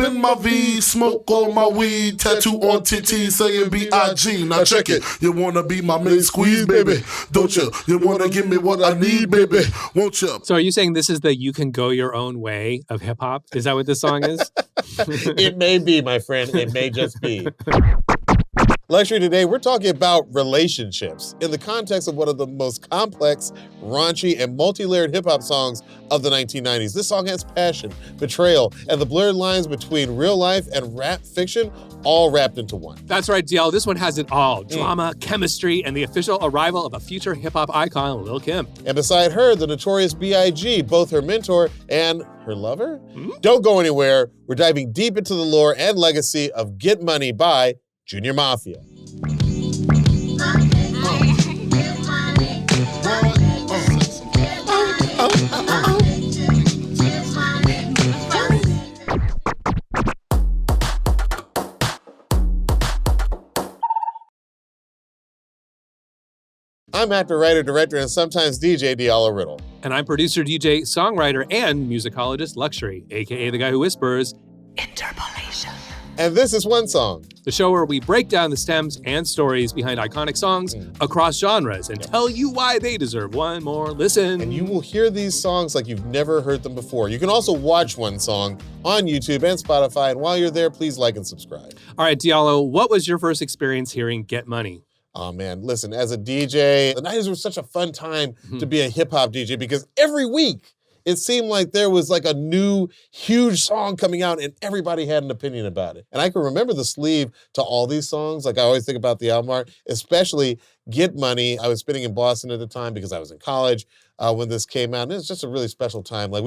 spin my V, smoke all my weed, tattoo on TT saying B.I.G. Now check it. You wanna be my main squeeze, baby? Don't you? You wanna give me what I need, baby? Won't you? So are you saying this is the you can go your own way of hip hop? Is that what this song is? It may be, my friend. It may just be. Luxury today, we're talking about relationships in the context of one of the most complex, raunchy, and multi-layered hip-hop songs of the 1990s. This song has passion, betrayal, and the blurred lines between real life and rap fiction all wrapped into one. That's right, Diallo. This one has it all. Drama, chemistry, and the official arrival of a future hip-hop icon, Lil Kim. And beside her, the notorious B.I.G., both her mentor and her lover? Don't go anywhere. We're diving deep into the lore and legacy of Get Money by Junior M.A.F.I.A. I'm actor, writer, director, and sometimes DJ Diallo Riddle. And I'm producer, DJ, songwriter, and musicologist LUXXURY, aka the guy who whispers, interpolation. And this is One Song, the show where we break down the stems and stories behind iconic songs across genres and tell you why they deserve one more listen. And you will hear these songs like you've never heard them before. You can also watch One Song on YouTube and Spotify. And while you're there, please like and subscribe. All right, Diallo, what was your first experience hearing Get Money? Oh man, listen, as a DJ, the 90s were such a fun time to be a hip hop DJ because every week it seemed like there was like a new huge song coming out and everybody had an opinion about it. And I can remember the sleeve to all these songs. Like I always think about the album art, especially Get Money. I was spinning in Boston at the time because I was in college when this came out. And it was just a really special time. Like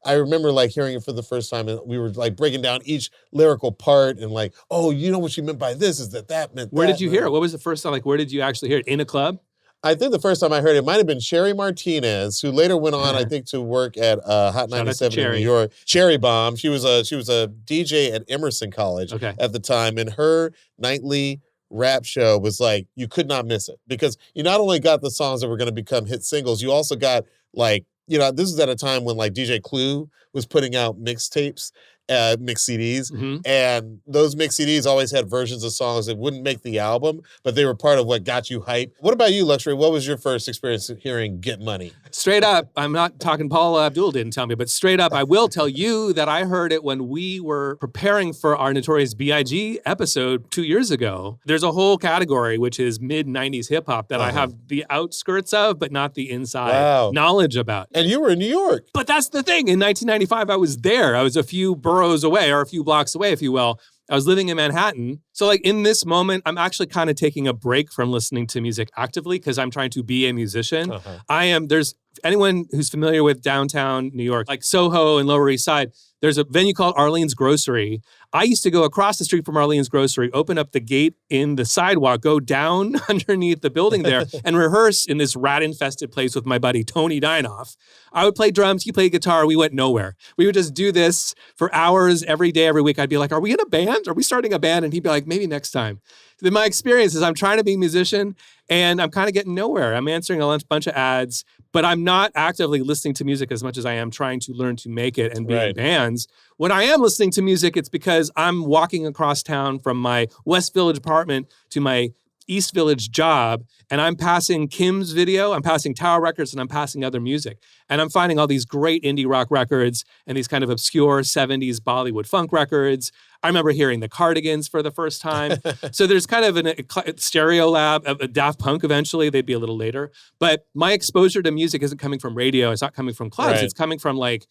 I remember like hearing it for the first time and we were like breaking down each lyrical part and like, oh, you know what she meant by this is that meant Where that. did you hear it? What was the first time? Like, where did you actually hear it? In a club? I think the first time I heard it might have been Cherry Martinez, who later went on, I think, to work at Hot 97 in New York. Cherry Bomb. She was a DJ at Emerson College at the time, and her nightly rap show was like, you could not miss it because you not only got the songs that were going to become hit singles, you also got like, you know, this is at a time when like DJ Clue was putting out mixtapes. Mix CDs, and those mix CDs always had versions of songs that wouldn't make the album, but they were part of what got you hype. What about you, LUXXURY? What was your first experience hearing Get Money? Straight up, I'm not talking Paula Abdul didn't tell me, but straight up, I will tell you that I heard it when we were preparing for our Notorious B.I.G. episode 2 years ago. There's a whole category, which is mid-90s hip-hop that I have the outskirts of, but not the inside knowledge about. And you were in New York. But that's the thing. In 1995, I was there. I was a few boroughs away, or a few blocks away, if you will. I was living in Manhattan. So like in this moment, I'm actually kind of taking a break from listening to music actively because I'm trying to be a musician. There's anyone who's familiar with downtown New York, like Soho and Lower East Side, there's a venue called Arlene's Grocery. I used to go across the street from Arlene's Grocery, open up the gate in the sidewalk, go down underneath the building there, and rehearse in this rat-infested place with my buddy Tony Dinoff. I would play drums, he played guitar, we went nowhere. We would just do this for hours every day, every week. I'd be like, are we in a band? Are we starting a band? And he'd be like, maybe next time. Then my experience is I'm trying to be a musician and I'm kind of getting nowhere. I'm answering a bunch of ads, but I'm not actively listening to music as much as I am trying to learn to make it and be in bands. When I am listening to music, it's because I'm walking across town from my West Village apartment to my East Village job, and I'm passing Kim's video, I'm passing Tower Records, and I'm passing other music. And I'm finding all these great indie rock records and these kind of obscure 70s Bollywood funk records. I remember hearing the Cardigans for the first time. So there's kind of a stereo lab, a Daft Punk eventually, they'd be a little later. But my exposure to music isn't coming from radio, it's not coming from clubs, it's coming from like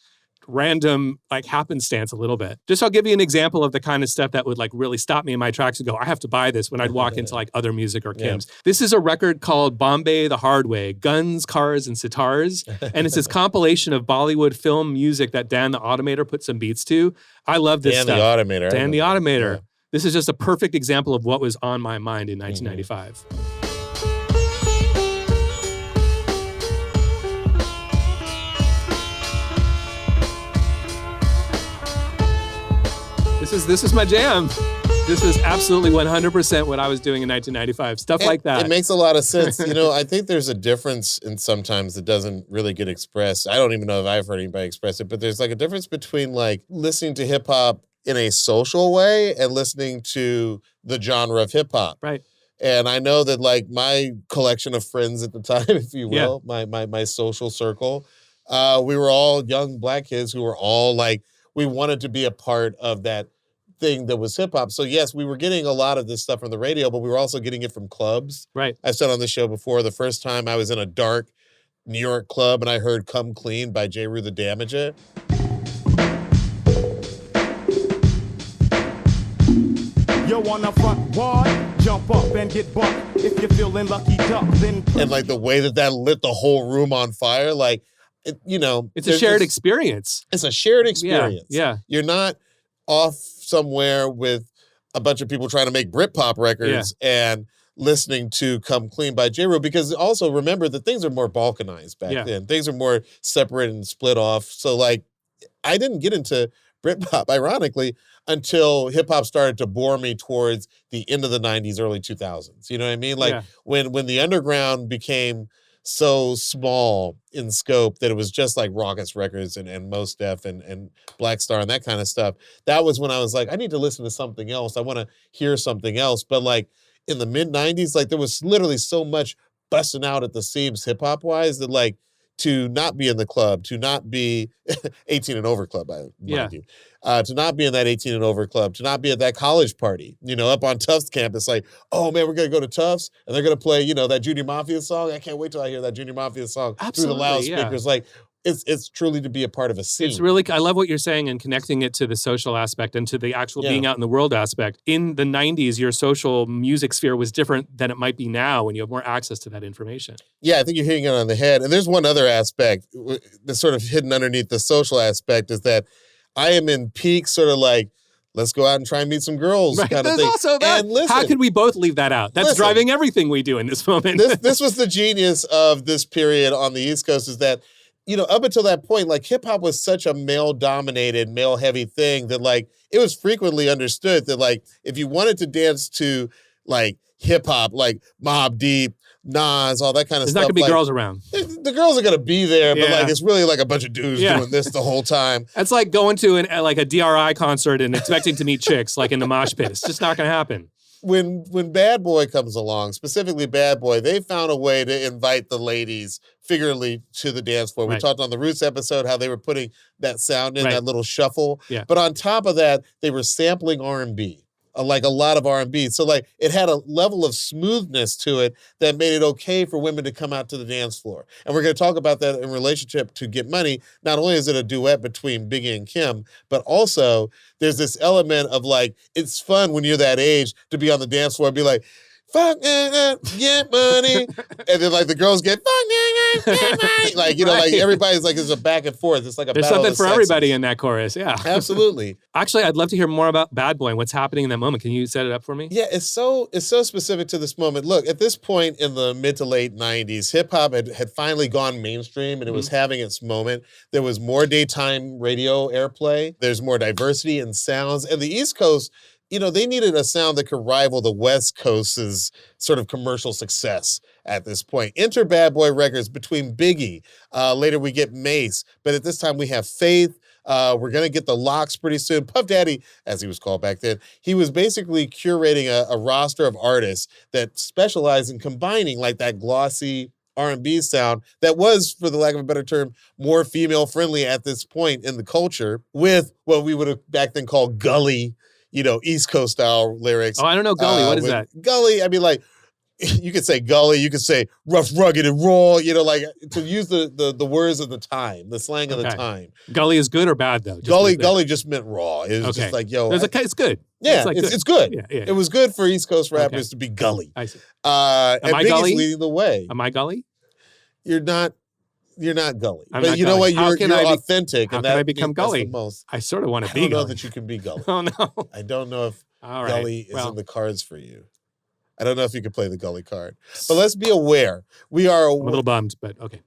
random like happenstance a little bit. Just I'll give you an example of the kind of stuff that would like really stop me in my tracks and go, I have to buy this when I'd walk into like other music or Kim's. This is a record called Bombay the Hard Way, Guns, Cars, and Sitars. And it's this compilation of Bollywood film music that Dan the Automator put some beats to. I love this stuff. Dan the Automator. Yeah. This is just a perfect example of what was on my mind in 1995. This is my jam. This is absolutely 100% what I was doing in 1995. Stuff like that. It makes a lot of sense. You know, I think there's a difference in sometimes that doesn't really get expressed. I don't even know if I've heard anybody express it, but there's like a difference between like listening to hip hop in a social way and listening to the genre of hip hop. Right. And I know that like my collection of friends at the time, if you will, my social circle, we were all young Black kids who were all like, we wanted to be a part of that thing that was hip hop. So yes, we were getting a lot of this stuff from the radio, but we were also getting it from clubs. Right. I've said on the show before, the first time I was in a dark New York club and I heard Come Clean by J. Rue the Damager. Yo, on the front wall, jump up and get bucked. If you're feeling lucky duck, then... And like the way that lit the whole room on fire, like, it's a shared experience. It's a shared experience. Yeah. You're not off somewhere with a bunch of people trying to make Britpop records and listening to Come Clean by J. Rue, because also remember that things are more balkanized back then. Things are more separated and split off. So like, I didn't get into Britpop, ironically, until hip hop started to bore me towards the end of the 90s, early 2000s. You know what I mean? Like when the underground became so small in scope that it was just like Rawkus Records and Mos Def and Black Star and that kind of stuff. That was when I was like, I need to listen to something else. I want to hear something else. But like in the mid 90s, like there was literally so much busting out at the seams hip hop wise that like to not be in the club, to not be 18 and over club, mind you, to not be in that 18 and over club, to not be at that college party, up on Tufts campus, like, oh man, we're going to go to Tufts and they're going to play, that Junior M.A.F.I.A song. I can't wait till I hear that Junior M.A.F.I.A song through the loudspeakers. Like, it's truly to be a part of a scene. It's really, I love what you're saying and connecting it to the social aspect and to the actual being out in the world aspect. In the 90s, your social music sphere was different than it might be now when you have more access to that information. Yeah, I think you're hitting it on the head. And there's one other aspect that's sort of hidden underneath the social aspect is that I am in peak sort of like, let's go out and try and meet some girls kind of thing. Also that. And listen, how could we both leave that out? That's driving everything we do in this moment. This was the genius of this period on the East Coast is that, up until that point, like hip hop was such a male-dominated, male-heavy thing that like it was frequently understood that like if you wanted to dance to like hip hop, like Mobb Deep, Nas, all that kind of stuff. There's not gonna be girls around. The girls are gonna be there, but like it's really like a bunch of dudes doing this the whole time. It's like going to a DRI concert and expecting to meet chicks like in the mosh pit. It's just not gonna happen. When Bad Boy comes along, specifically Bad Boy, they found a way to invite the ladies figuratively to the dance floor. We talked on the Roots episode how they were putting that sound in, that little shuffle. Yeah. But on top of that, they were sampling R&B. Like a lot of R&B. So like it had a level of smoothness to it that made it okay for women to come out to the dance floor. And we're going to talk about that in relationship to Get Money. Not only is it a duet between Biggie and Kim, but also there's this element of like, it's fun when you're that age to be on the dance floor and be like, fuck, get money. And then like the girls get, fuck, get money. Like, like everybody's like, it's a back and forth. It's like a There's battle something of for sexes. everybody in that chorus. Yeah. Absolutely. Actually, I'd love to hear more about Bad Boy and what's happening in that moment. Can you set it up for me? Yeah, it's so specific to this moment. Look, at this point in the mid to late 90s, hip hop had finally gone mainstream and it was having its moment. There was more daytime radio airplay. There's more diversity in sounds. And the East Coast, they needed a sound that could rival the West Coast's sort of commercial success at this point. Enter Bad Boy Records between Biggie. Later we get Mace. But at this time we have Faith. We're going to get the Locks pretty soon. Puff Daddy, as he was called back then, he was basically curating a roster of artists that specialized in combining like that glossy R&B sound that was, for the lack of a better term, more female-friendly at this point in the culture with what we would have back then called gully, East Coast style lyrics. Oh, I don't know gully. What is that? Gully, I mean, like, you could say gully, you could say rough, rugged, and raw, like to use the words of the time, the slang of the time. Gully is good or bad, though? Gully just meant raw. It was just like, yo. It's good. Yeah, it's good. Yeah. It was good for East Coast rappers to be gully. I see. And Biggie's gully? leading the way. Am I gully? You're not gully. I'm but not you know gully. what? You're authentic. How and can I become gully? That's the most. I sort of want to be I don't know gully. that you can be gully. Oh, no. I don't know if gully is in the cards for you. I don't know if you can play the gully card. But let's be aware. We are I'm a little bummed, but okay.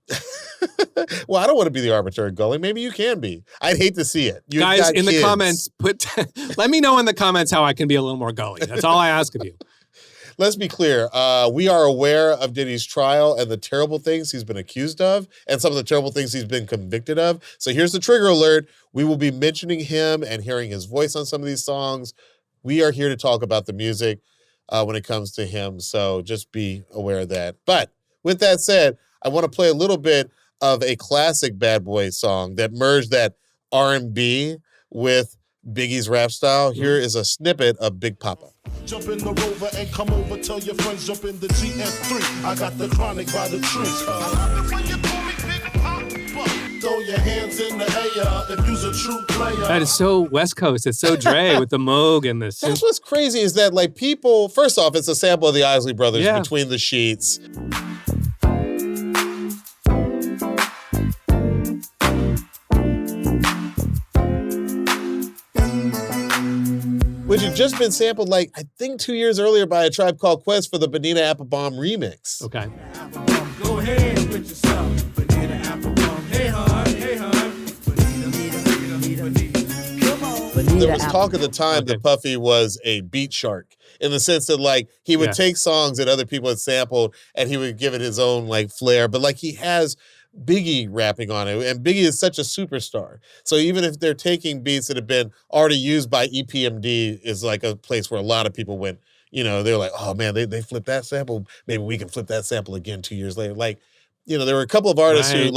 Well, I don't want to be the arbitrary gully. Maybe you can be. I'd hate to see it. Guys, in the comments, let me know in the comments how I can be a little more gully. That's all I ask of you. let's be clear. We are aware of Diddy's trial and the terrible things he's been accused of and some of the terrible things he's been convicted of. So here's the trigger alert. We will be mentioning him and hearing his voice on some of these songs. We are here to talk about the music when it comes to him. So just be aware of that. But with that said, I want to play a little bit of a classic Bad Boy song that merged that R&B with Biggie's rap style. Here is a snippet of Big Papa. Jump in the Rover and come over, tell your friends jump in the GS3. I got the chronic by the trees. I love it when you call me Big Papa. Throw your hands in the air if you's a true player. That is so West Coast. It's so Dre with the Moog and this. That's what's crazy is that like people, first off, it's a sample of the Isley Brothers, Between the Sheets. Which had just been sampled, like, I think 2 years earlier by A Tribe Called Quest for the Bonita Applebum remix. Okay. Go ahead with yourself. Bonita Applebum. Hey, hon. Hey, hon. Come on. There was talk at the time that Puffy was a beat shark in the sense that, like, he would take songs that other people had sampled and he would give it his own, like, flair. But, like, he has Biggie rapping on it, and Biggie is such a superstar. So even if they're taking beats that have been already used by EPMD, is like a place where a lot of people went, you know, they're like, oh man, they flipped that sample. Maybe we can flip that sample again 2 years later. Like, you know, there were a couple of artists who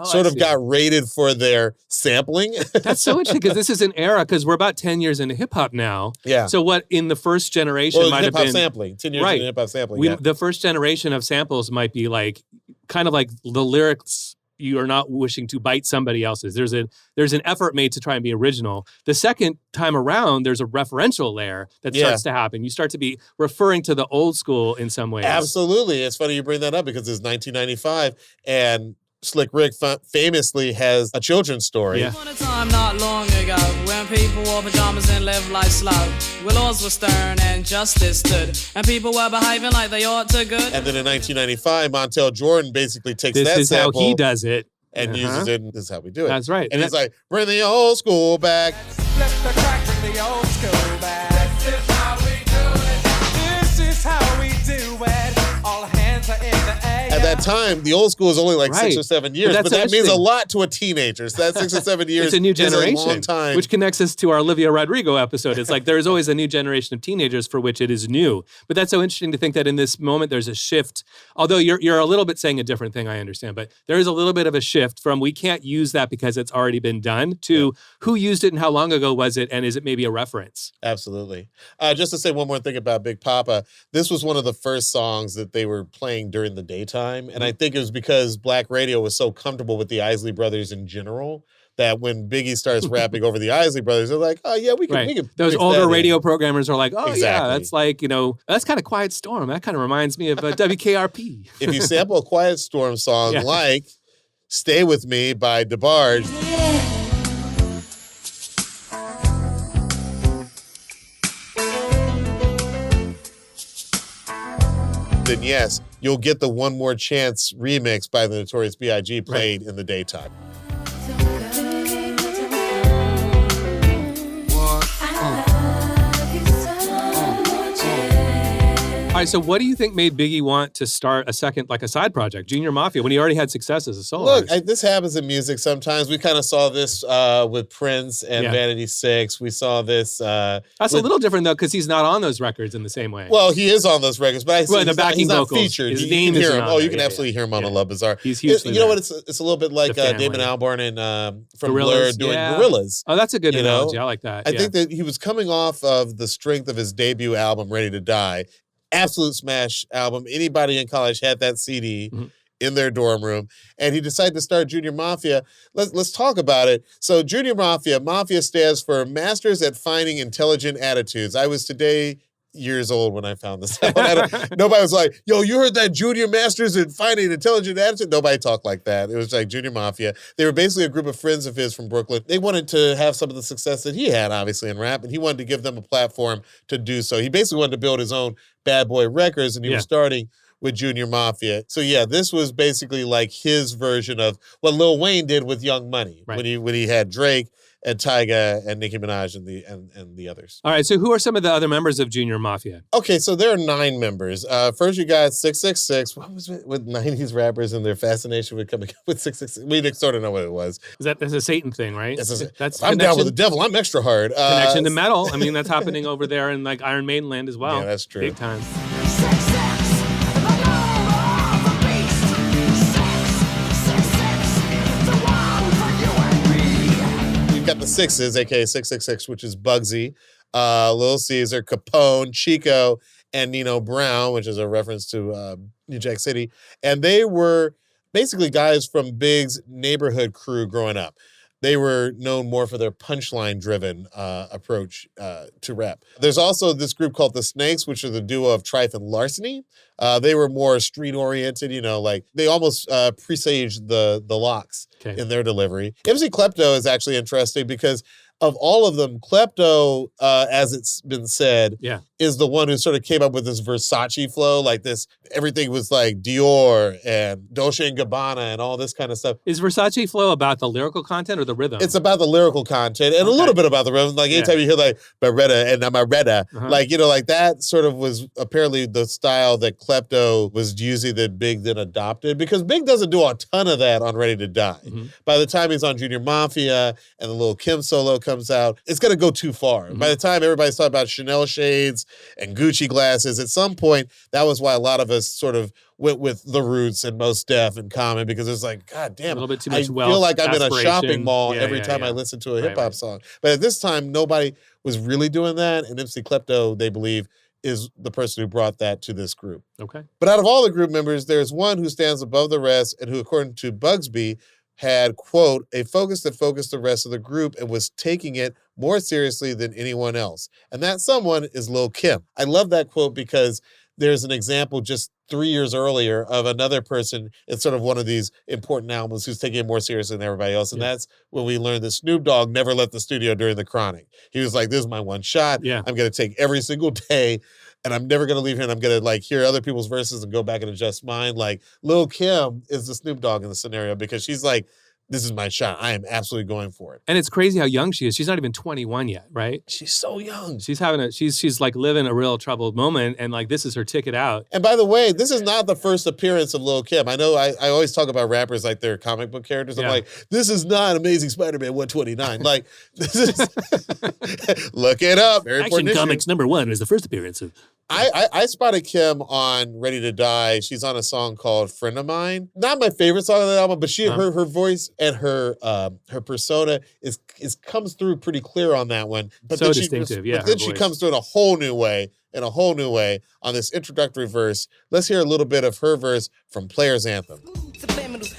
sort of got rated for their sampling. That's so interesting because this is an era, because we're about 10 years into hip hop now. Yeah. So what in the first generation might have been sampling, 10 years into hip hop sampling. The first generation of samples might be like kind of like the lyrics you are not wishing to bite somebody else's. There's an effort made to try and be original. The second time around, there's a referential layer that starts to happen. You start to be referring to the old school in some ways. Absolutely. It's funny you bring that up because it's 1995 and Slick Rick famously has a children's story. Once upon a time not long ago, when people wore pajamas and lived life slow, where laws were stern and justice stood, and people were behaving like they ought to good. And then in 1995, Montel Jordan basically takes that sample. This is how he does it. And uses it, and this is how we do it. That's right. And he's like, bring the old school back. Flip the crack, bring the old school back. This is how we do it. This is how we do it. All hands are in the air. At that time, the old school is only like 6 or 7 years, but that means a lot to a teenager. So that 6 or 7 years it's a new generation, is a long time. Which connects us to our Olivia Rodrigo episode. It's like there's always a new generation of teenagers for which it is new. But that's so interesting to think that in this moment there's a shift. Although you're a little bit saying a different thing, I understand. But there is a little bit of a shift from we can't use that because it's already been done to who used it and how long ago was it, and is it maybe a reference? Absolutely. Just to say one more thing about Big Papa, this was one of the first songs that they were playing during the daytime. And I think it was because black radio was so comfortable with the Isley Brothers in general that when Biggie starts rapping over the Isley Brothers, they're like, oh yeah, we can. Those older radio programmers are like, oh yeah, that's like, that's kind of Quiet Storm. That kind of reminds me of WKRP. If you sample a Quiet Storm song like Stay With Me by DeBarge, then yes, you'll get the One More Chance remix by the Notorious B.I.G. played in the daytime. All right, so what do you think made Biggie want to start a second, like a side project, Junior M.A.F.I.A, when he already had success as a solo artist? This happens in music sometimes. We kind of saw this with Prince and Vanity 6. We saw this. That's a little different, though, because he's not on those records in the same way. Well, he is on those records, but I see the backing vocals. Not featured. His you name can hear isn't him. on Oh, there. you can absolutely hear him on the Love Bizarre. He's hugely You know what? It's a little bit like Damon Albarn and from Blur doing Gorillaz. Oh, that's a good analogy. I like that. I think that he was coming off of the strength of his debut album, Ready to Die. Absolute smash album. Anybody in college had that CD in their dorm room. And he decided to start Junior Mafia. Let's talk about it. So Junior Mafia stands for Masters at Finding Intelligent Attitudes. I was today years old when I found this out. Nobody was like, yo, you heard that Junior Masters at Finding Intelligent Attitude? Nobody talked like that. It was like Junior Mafia. They were basically a group of friends of his from Brooklyn. They wanted to have some of the success that he had, obviously, in rap, and he wanted to give them a platform to do so. He basically wanted to build his own Bad Boy Records, and he was starting with Junior Mafia. So yeah, this was basically like his version of what Lil Wayne did with Young Money when he had Drake and Tyga and Nicki Minaj and the others. All right, so who are some of the other members of Junior Mafia? Okay, so there are 9 members. First, you got 666. What was it with 90s rappers and their fascination with coming up with 666? We sort of know what it was. That's a Satan thing, right? That's I'm down with the devil. I'm extra hard. Connection to metal. I mean, that's happening over there in like Iron Maiden land as well. Yeah, that's true. Big time. Got the Sixes, aka 666, which is Bugsy, Lil Caesar, Capone, Chico, and Nino Brown, which is a reference to New Jack City. And they were basically guys from Big's neighborhood crew growing up. They were known more for their punchline-driven approach to rap. There's also this group called the Snakes, which are the duo of Trife and Larceny. They were more street-oriented, like they almost presaged the LUXXURY in their delivery. MC Klepto is actually interesting because of all of them, Klepto, as it's been said, is the one who sort of came up with this Versace flow, like this, everything was like Dior and Dolce & Gabbana and all this kind of stuff. Is Versace flow about the lyrical content or the rhythm? It's about the lyrical content and a little bit about the rhythm. Like anytime you hear like, Beretta and Amaretta, like that sort of was apparently the style that Klepto was using that Big then adopted, because Big doesn't do a ton of that on Ready to Die. By the time he's on Junior Mafia and the Lil Kim solo comes out, it's going to go too far. By the time everybody's talking about Chanel shades and Gucci glasses, at some point, that was why a lot of us sort of went with The Roots and Mos Def and Common, because it's like, God damn, a little bit too much I wealth, feel like I'm in a aspiration. shopping mall every time I listen to a hip-hop song. But at this time, nobody was really doing that, and MC Klepto, they believe, is the person who brought that to this group. Okay. But out of all the group members, there's one who stands above the rest and who, according to Bugsby, had, quote, a focus that focused the rest of the group and was taking it more seriously than anyone else. And that someone is Lil Kim. I love that quote because there's an example just 3 years earlier of another person in sort of one of these important albums who's taking it more seriously than everybody else. And that's when we learned that Snoop Dogg never left the studio during the Chronic. He was like, this is my one shot. I'm going to take every single day and I'm never going to leave here, and I'm going to like hear other people's verses and go back and adjust mine. Like Lil Kim is the Snoop Dogg in the scenario because she's like, this is my shot. I am absolutely going for it. And it's crazy how young she is. She's not even 21 yet, right? She's so young. She's like living a real troubled moment, and like this is her ticket out. And by the way, this is not the first appearance of Lil Kim. I know I always talk about rappers like they're comic book characters. I'm like, this is not Amazing Spider-Man 129. Like, this is look it up. Very Action Comics #1 is the first appearance of. I spotted Kim on Ready to Die. She's on a song called Friend of Mine. Not my favorite song on the album, but her voice and her persona comes through pretty clear on that one. But so then distinctive, But then she comes through in a whole new way on this introductory verse. Let's hear a little bit of her verse from Player's Anthem.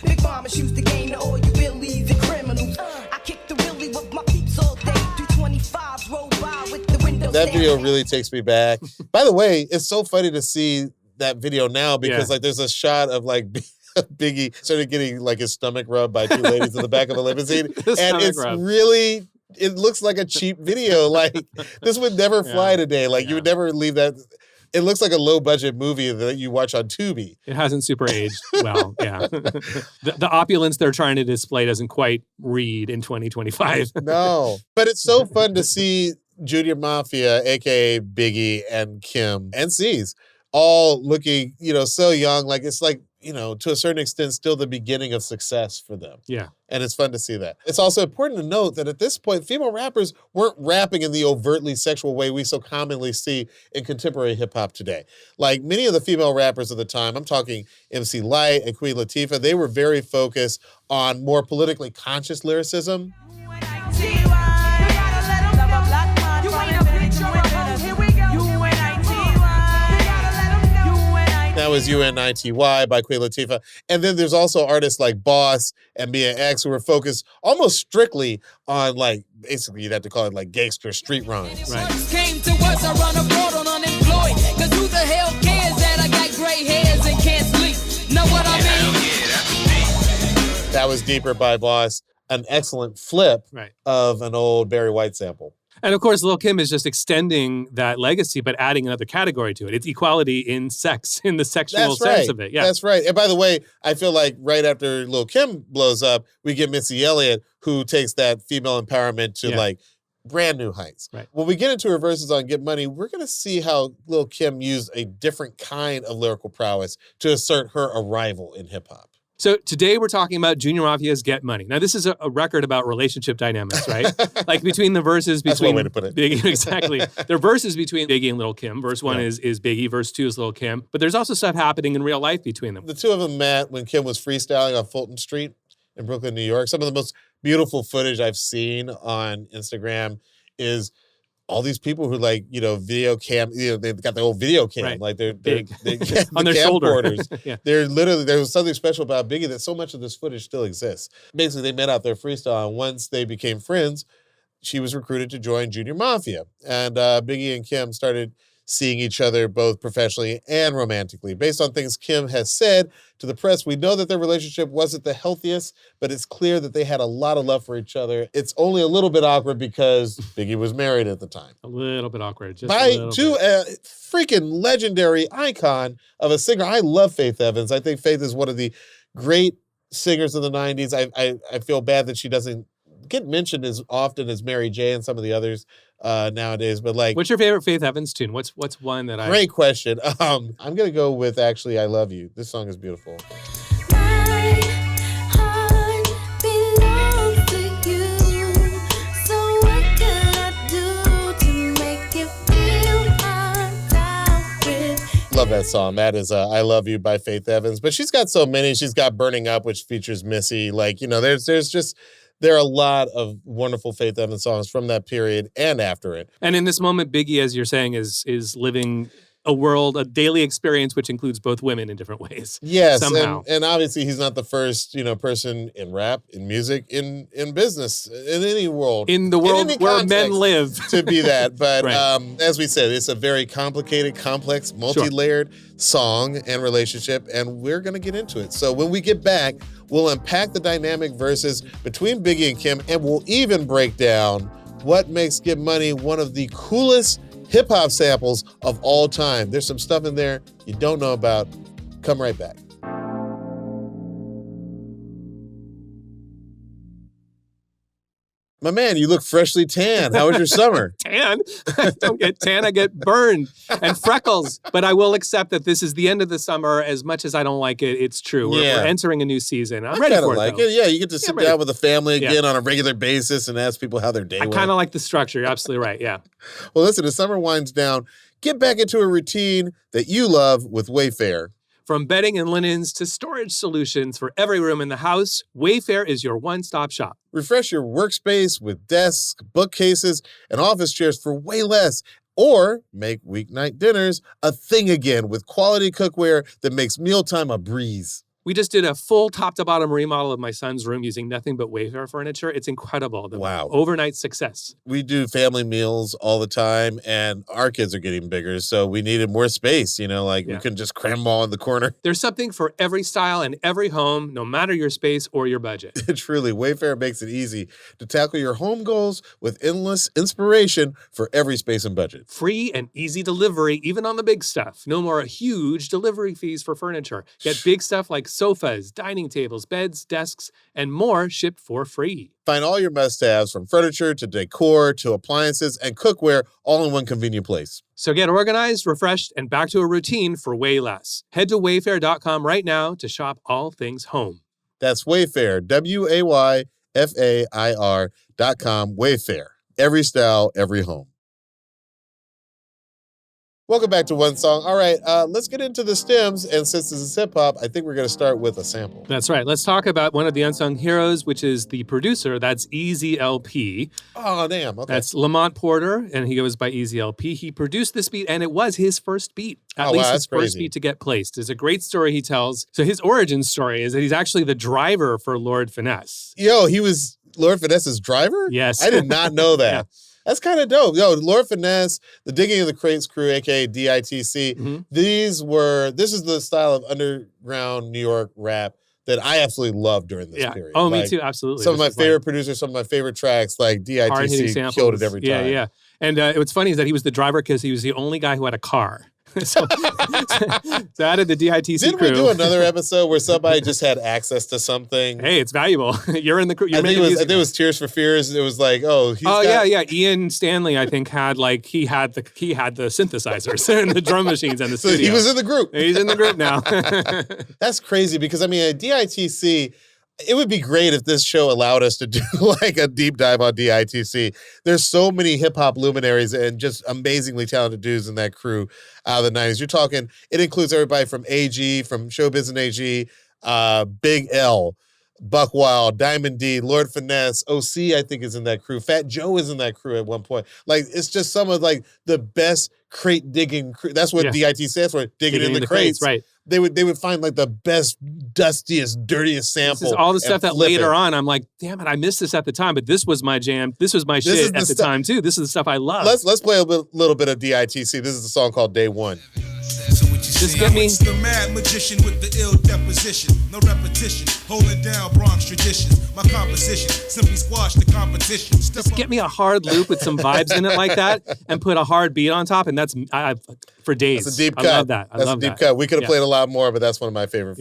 Big Mama shoots the game to all you billies and criminals. I kick the willy with my peeps all day. 325s roll by with the windows. That video really takes me back. By the way, it's so funny to see that video now because like there's a shot of like Biggie started getting like his stomach rubbed by 2 ladies in the back of a limousine. And it's really, it looks like a cheap video. Like this would never fly today. Like you would never leave that. It looks like a low budget movie that you watch on Tubi. It hasn't super aged well. The opulence they're trying to display doesn't quite read in 2025. No, but it's so fun to see Junior Mafia, aka Biggie and Kim and C's, all looking, so young. Like it's like, to a certain extent, still the beginning of success for them. Yeah. And it's fun to see that. It's also important to note that at this point, female rappers weren't rapping in the overtly sexual way we so commonly see in contemporary hip hop today. Like many of the female rappers of the time, I'm talking MC Lyte and Queen Latifah, they were very focused on more politically conscious lyricism. That was UNITY by Queen Latifah. And then there's also artists like Boss and Mia X who were focused almost strictly on like, basically you'd have to call it like gangster street rhymes. Right. Came to us, I run abroad on unemployed. Cause who the hell cares that I got gray hairs and can't sleep? Know what I mean? That was Deeper by Boss. An excellent flip of an old Barry White sample. And of course, Lil Kim is just extending that legacy, but adding another category to it. It's equality in sex, in the sexual sense of it. Yeah. That's right. And by the way, I feel like right after Lil Kim blows up, we get Missy Elliott, who takes that female empowerment to like brand new heights. Right. When we get into her verses on Get Money, we're going to see how Lil Kim used a different kind of lyrical prowess to assert her arrival in hip hop. So today we're talking about Junior M.A.F.I.A's Get Money. Now, this is a record about relationship dynamics, right? Like between the verses between... That's one way to put it. Biggie, exactly. There are verses between Biggie and Lil Kim. Verse 1 is Biggie, verse 2 is Lil Kim. But there's also stuff happening in real life between them. The two of them met when Kim was freestyling on Fulton Street in Brooklyn, New York. Some of the most beautiful footage I've seen on Instagram is all these people who video cam, they've got the old video cam, right. Like they're big on the their shoulder. Yeah. They're literally, there was something special about Biggie that so much of this footage still exists. Basically, they met out their freestyle, and once they became friends, she was recruited to join Junior M.A.F.I.A. And Biggie and Kim started seeing each other both professionally and romantically. Based on things Kim has said to the press, we know that their relationship wasn't the healthiest, but it's clear that they had a lot of love for each other. It's only a little bit awkward because Biggie was married at the time. A little bit awkward. To a freaking legendary icon of a singer. I love Faith Evans. I think Faith is one of the great singers of the 90s. I feel bad that she doesn't get mentioned as often as Mary J and some of the others nowadays, but what's your favorite Faith Evans tune? What's one that Great question. I'm gonna go with actually I Love You. This song is beautiful. My heart belongs to you, so what can I do to make you feel I'm down with? Love that song. That is I Love You by Faith Evans. But she's got so many. She's got Burning Up, which features Missy. There are a lot of wonderful Faith Evans songs from that period and after it. And in this moment, Biggie, as you're saying, is living a daily experience which includes both women in different ways. Yes, somehow. And obviously he's not the first, person in rap, in music, in business, in any world. In the world where men live. To be that. But right. As we said, it's a very complicated, complex, multi-layered song and relationship, and we're going to get into it. So when we get back, we'll unpack the dynamic verses between Biggie and Kim, and we'll even break down what makes Get Money one of the coolest hip-hop samples of all time. There's some stuff in there you don't know about. Come right back. My man, you look freshly tan. How was your summer? Tan? I don't get tan, I get burned and freckles. But I will accept that this is the end of the summer. As much as I don't like it, it's true. We're entering a new season. I'm ready for it, like though. Yeah, you get to sit down with the family again on a regular basis and ask people how their day went. I kind of like the structure. You're absolutely right, yeah. Well, listen, as summer winds down, get back into a routine that you love with Wayfair. From bedding and linens to storage solutions for every room in the house, Wayfair is your one-stop shop. Refresh your workspace with desks, bookcases, and office chairs for way less. Or make weeknight dinners a thing again with quality cookware that makes mealtime a breeze. We just did a full top-to-bottom remodel of my son's room using nothing but Wayfair furniture. It's incredible. Wow. Overnight success. We do family meals all the time, and our kids are getting bigger, so we needed more space. We couldn't just cram them all in the corner. There's something for every style and every home, no matter your space or your budget. Truly, Wayfair makes it easy to tackle your home goals with endless inspiration for every space and budget. Free and easy delivery, even on the big stuff. No more huge delivery fees for furniture. Get big stuff like sofas, dining tables, beds, desks, and more shipped for free. Find all your must-haves from furniture to decor to appliances and cookware all in one convenient place. So get organized, refreshed, and back to a routine for way less. Head to wayfair.com right now to shop all things home. That's Wayfair, WAYFAIR.com, Wayfair. Every style, every home. Welcome back to One Song. All right, let's get into the stems. And since this is hip-hop, I think we're going to start with a sample. That's right. Let's talk about one of the unsung heroes, which is the producer. That's Easy Elpee. Oh, damn. Okay. That's Lamont Porter, and he goes by Easy Elpee. He produced this beat, and it was his first beat. At least his first beat to get placed. It's a great story he tells. So his origin story is that he's actually the driver for Lord Finesse. Yo, he was Lord Finesse's driver? Yes. I did not know that. Yeah. That's kind of dope. Yo, Lord Finesse, the Digging of the Crates crew, aka DITC, this is the style of underground New York rap that I absolutely loved during this period. Oh, me too. Absolutely. Some of my favorite producers, some of my favorit tracks, like DITC killed it every time. Yeah. And what's funny is that he was the driver because he was the only guy who had a car. so out of the DITC Didn't crew. we do another episode where somebody just had access to something? Hey, it's valuable. You're in the crew. I think it was Tears for Fears. It was like, yeah. Ian Stanley, I think, had the synthesizers and the drum machines and the studio. So he was in the group. He's in the group now. That's crazy because, I mean, at DITC, it would be great if this show allowed us to do like a deep dive on DITC. There's so many hip hop luminaries and just amazingly talented dudes in that crew out of the 90s. You're talking, it includes everybody from AG, from Showbiz and AG, Big L, Buck Wild, Diamond D, Lord Finesse, OC, I think, is in that crew. Fat Joe is in that crew at one point. Like, it's just some of like the best crate digging crew. That's what DIT stands for, digging in the crates. Right. They would find like the best, dustiest, dirtiest sample. This is all the stuff that later on I'm like, damn it, I missed this at the time, but this was my jam. This was my shit at the time too. This is the stuff I love. Let's play a little bit of DITC. This is a song called Day One. Just get me. The mad magician with the ill deposition. No repetition. Holding down Bronx traditions. My composition simply squash the competition. Just get me a hard loop with some vibes in it like that and put a hard beat on top. And that's for days. That's a deep cut. I love that. That's a deep cut. We could have played a lot more, but that's one of my favorite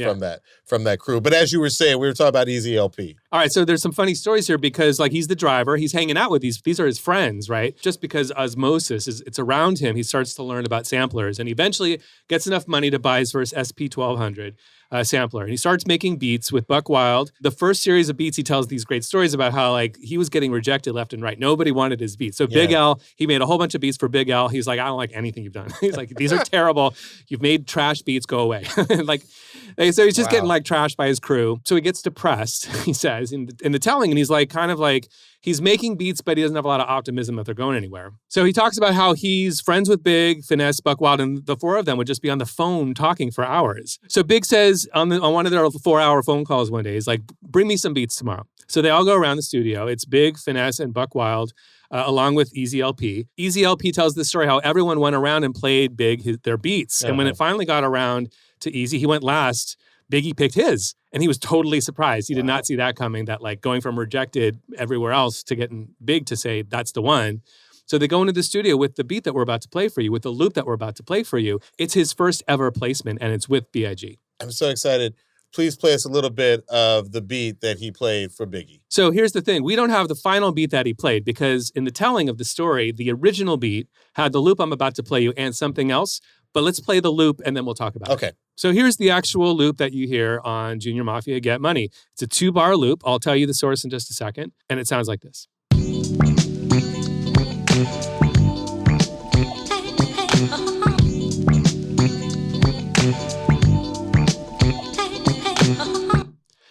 from that crew. But as you were saying, we were talking about Easy LP. All right, so there's some funny stories here because like he's the driver, he's hanging out with these are his friends, right? Just because osmosis it's around him, he starts to learn about samplers and eventually gets enough money to buy his first SP1200 sampler. And he starts making beats with Buck Wild. The first series of beats, he tells these great stories about how like he was getting rejected left and right. Nobody wanted his beats. So Big L, he made a whole bunch of beats for Big L. He's like, I don't like anything you've done. He's like, these are terrible. You've made trash beats, go away. So he's just getting like trashed by his crew. So he gets depressed, he says, in the telling. And he's like, kind of like, he's making beats, but he doesn't have a lot of optimism that they're going anywhere. So he talks about how he's friends with Big, Finesse, Buck Wild, and the four of them would just be on the phone talking for hours. So Big says on one of their 4-hour phone calls one day, he's like, bring me some beats tomorrow. So they all go around the studio. It's Big, Finesse, and Buck Wild, along with Easy LP. Easy LP tells the story how everyone went around and played Big their beats. And when it finally got around to Easy, he went last. Biggie picked his, and he was totally surprised. He did not see that coming, that like going from rejected everywhere else to getting Big to say, that's the one. So they go into the studio with the beat that we're about to play for you, with the loop that we're about to play for you. It's his first ever placement, and it's with B.I.G. I'm so excited. Please play us a little bit of the beat that he played for Biggie. So here's the thing. We don't have the final beat that he played because in the telling of the story, the original beat had the loop I'm about to play you and something else. But let's play the loop and then we'll talk about it. Okay. So here's the actual loop that you hear on Junior M.A.F.I.A. Get Money. It's a 2-bar loop. I'll tell you the source in just a second. And it sounds like this.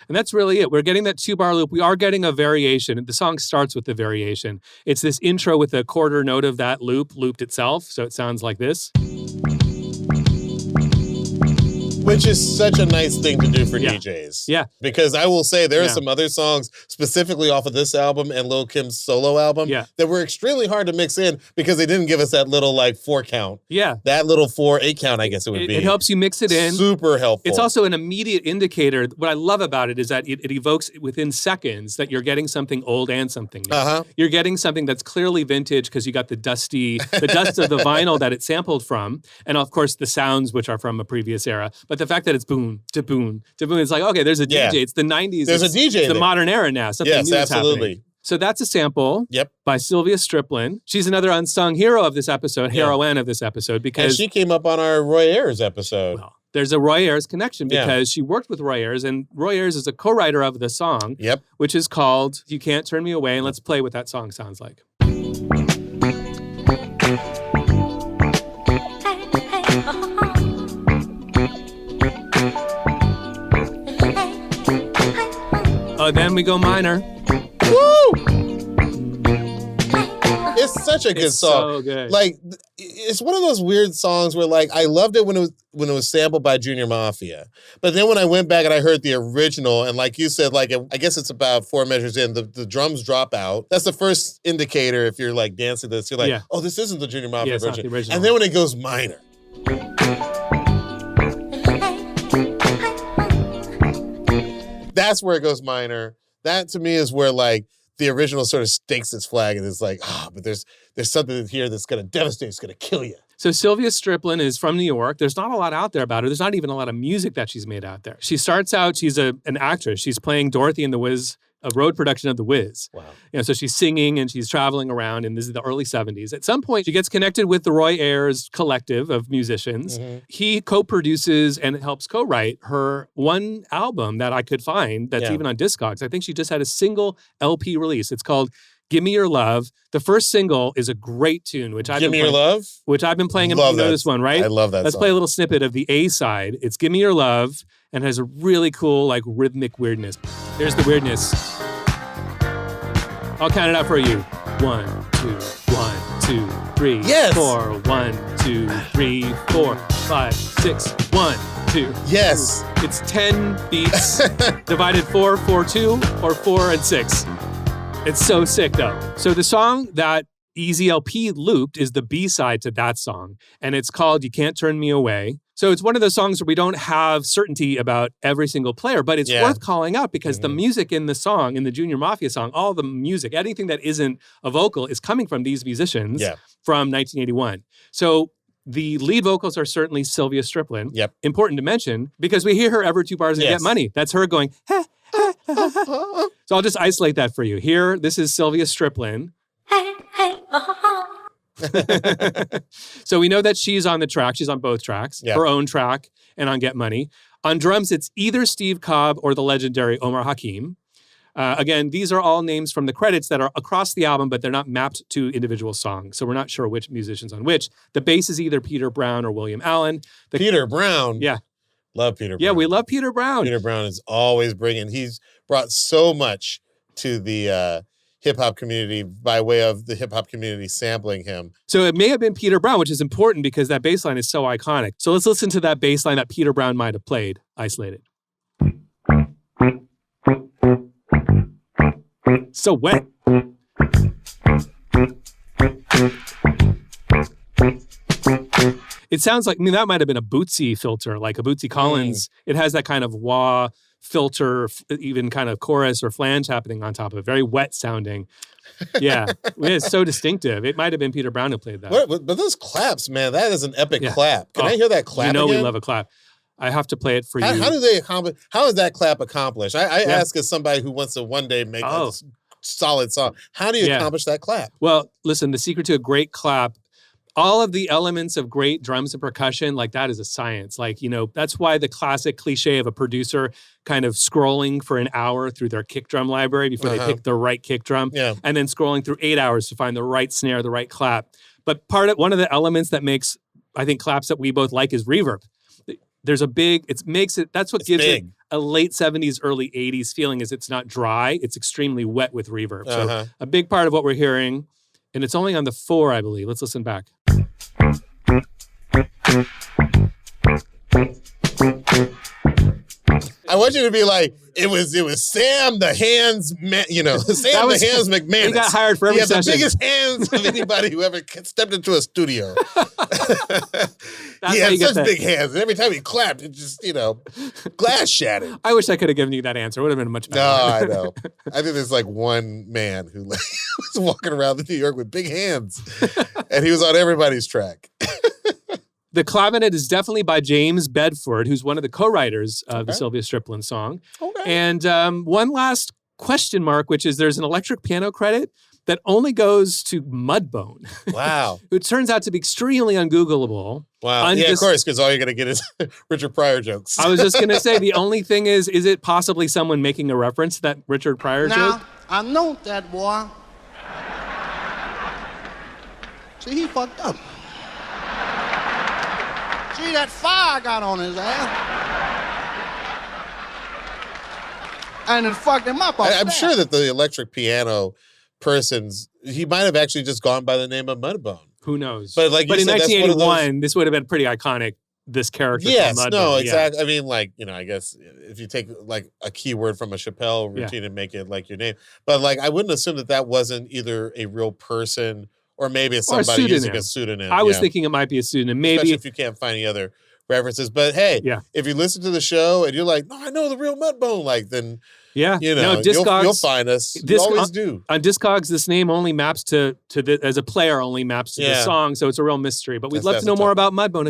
And that's really it. We're getting that 2-bar loop. We are getting a variation. The song starts with the variation. It's this intro with a quarter note of that loop looped itself. So it sounds like this. Which is such a nice thing to do for DJs. Yeah. Because I will say there are some other songs specifically off of this album and Lil Kim's solo album that were extremely hard to mix in because they didn't give us that little like 4 count. Yeah. That little 4/8 count, I guess it would be. It helps you mix it in. Super helpful. It's also an immediate indicator. What I love about it is that it evokes within seconds that you're getting something old and something new. You're getting something that's clearly vintage because you got the dust of the vinyl that it sampled from. And of course the sounds which are from a previous era. But the fact that it's boom to boom to boom, it's like, okay, there's a DJ. It's the 90s. There's a DJ. It's the modern era now. Something new is absolutely. Happening. So that's a sample by Sylvia Striplin. She's another unsung hero of this episode, heroine of this episode, because and she came up on our Roy Ayers episode. Well, there's a Roy Ayers connection because she worked with Roy Ayers, and Roy Ayers is a co-writer of the song, which is called You Can't Turn Me Away. And let's play what that song sounds like. Then we go minor. Woo! It's such a good song. So good. Like, it's one of those weird songs where, like, I loved it when it was sampled by Junior M.A.F.I.A. But then when I went back and I heard the original, and like you said, like, I guess it's about 4 measures in, the drums drop out. That's the first indicator if you're, like, dancing this. You're like, oh, this isn't the Junior M.A.F.I.A. version. Not the original. And then when it goes minor. that's where it goes minor. That to me is where like the original sort of stakes its flag and is like, but there's something here that's going to devastate, it's going to kill you. So Sylvia Striplin is from New York. There's not a lot out there about her. There's not even a lot of music that she's made out there. She starts out, she's an actress. She's playing Dorothy in The Wiz, a road production of The Wiz. Wow. So she's singing and she's traveling around, and this is the early 70s. At some point, she gets connected with the Roy Ayers collective of musicians. Mm-hmm. He co-produces and helps co-write her one album that I could find that's even on Discogs. I think she just had a single LP release. It's called Give Me Your Love. The first single is a great tune, which I've been playing. Love you know this one, right? I love that Let's song. play a little snippet of the A side. It's Give Me Your Love, and has a really cool, like, rhythmic weirdness. There's the weirdness. I'll count it out for you. 1, 2, 1, 2, 3, yes. 4. 1, 2, 3, 4, 5, 6. 1, 2. Yes. 2. It's 10 beats divided 4, 4, 2, or 4 and 6. It's so sick, though. So the song that Easy LP looped is the B-side to that song, and it's called You Can't Turn Me Away. So it's one of those songs where we don't have certainty about every single player, but it's worth calling out because the music in the song, in the Junior M.A.F.I.A. song, all the music, anything that isn't a vocal is coming from these musicians from 1981. So the lead vocals are certainly Sylvia Striplin. Yep. Important to mention because we hear her every 2 bars and get money. That's her going, heh. So I'll just isolate that for you. Here, this is Sylvia Striplin. So we know that she's on the track. She's on both tracks, her own track and on Get Money. On drums, it's either Steve Cobb or the legendary Omar Hakim. Again, these are all names from the credits that are across the album, but they're not mapped to individual songs. So we're not sure which musician's on which. The bass is either Peter Brown or William Allen. Peter Brown? Yeah. Love Peter Brown. Yeah, we love Peter Brown. Peter Brown is always he's brought so much to the hip-hop community by way of the hip-hop community sampling him. So it may have been Peter Brown, which is important because that bass line is so iconic. So let's listen to that bass line that Peter Brown might have played, isolated. So wet. It sounds like, that might have been a Bootsy filter, like a Bootsy Collins. It has that kind of wah filter, even kind of chorus or flange happening on top of it. Very wet sounding. Yeah. It's so distinctive. It might have been Peter Brown who played that. But those claps, man, that is an epic clap. Can I hear that clap again? We love a clap. I have to play it for you. How do they accomplish? How is that clap accomplished? I ask as somebody who wants to one day make a solid song. How do you accomplish that clap? Well, listen, the secret to a great clap, all of the elements of great drums and percussion, like that is a science. Like, that's why the classic cliche of a producer kind of scrolling for an hour through their kick drum library before they pick the right kick drum, and then scrolling through 8 hours to find the right snare, the right clap. But one of the elements that makes, I think, claps that we both like is reverb. There's that's what gives it a late 70s, early 80s feeling is it's not dry, it's extremely wet with reverb. So a big part of what we're hearing, and it's only on the 4, I believe. Let's listen back. I want you to be like, it was Sam the Hands, Sam the Hands McManus. He got hired for every session. He had the biggest hands of anybody who ever stepped into a studio. He had such big hands, and every time he clapped, it just, glass shattered. I wish I could have given you that answer. It would have been much better. No, I know. I think there's like one man who was walking around New York with big hands, and he was on everybody's track. The Clavinet is definitely by James Bedford, who's one of the co-writers of the Sylvia Striplin song. Okay. And one last question mark, which is there's an electric piano credit that only goes to Mudbone. Wow. It turns out to be extremely ungoogleable. Wow. Yeah, of course, because all you're going to get is Richard Pryor jokes. I was just going to say, the only thing is it possibly someone making a reference to that Richard Pryor joke? Now, I know that boy. See, he fucked up. See, that fire got on his ass. And it fucked him up. I'm sure that the electric piano he might have actually just gone by the name of Mudbone. Who knows? But in 1981, this would have been pretty iconic, this character. Yes, Mudbone. no, exactly. I mean, I guess if you take like a keyword from a Chappelle routine and make it like your name. But I wouldn't assume that wasn't either a real person or maybe it's somebody using a pseudonym. I was thinking it might be a pseudonym. Maybe especially if you can't find any other references. But hey, if you listen to the show and you're like, no, I know the real Mudbone, then Yeah. You know, no, Discogs, you'll find us. You always do. On Discogs, this name only maps to as a player only maps to the song, so it's a real mystery. But we'd love to know more about Mudbone.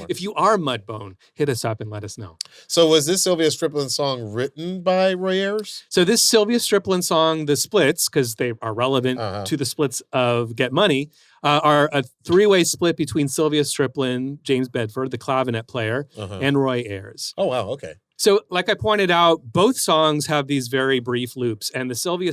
If you are Mudbone, hit us up and let us know. So was this Sylvia Striplin song written by Roy Ayers? So this Sylvia Striplin song, The Splits, because they are relevant to the splits of Get Money, are a three-way split between Sylvia Striplin, James Bedford, the clavinet player, and Roy Ayers. Oh, wow. Okay. So like I pointed out, both songs have these very brief loops. And the Sylvia,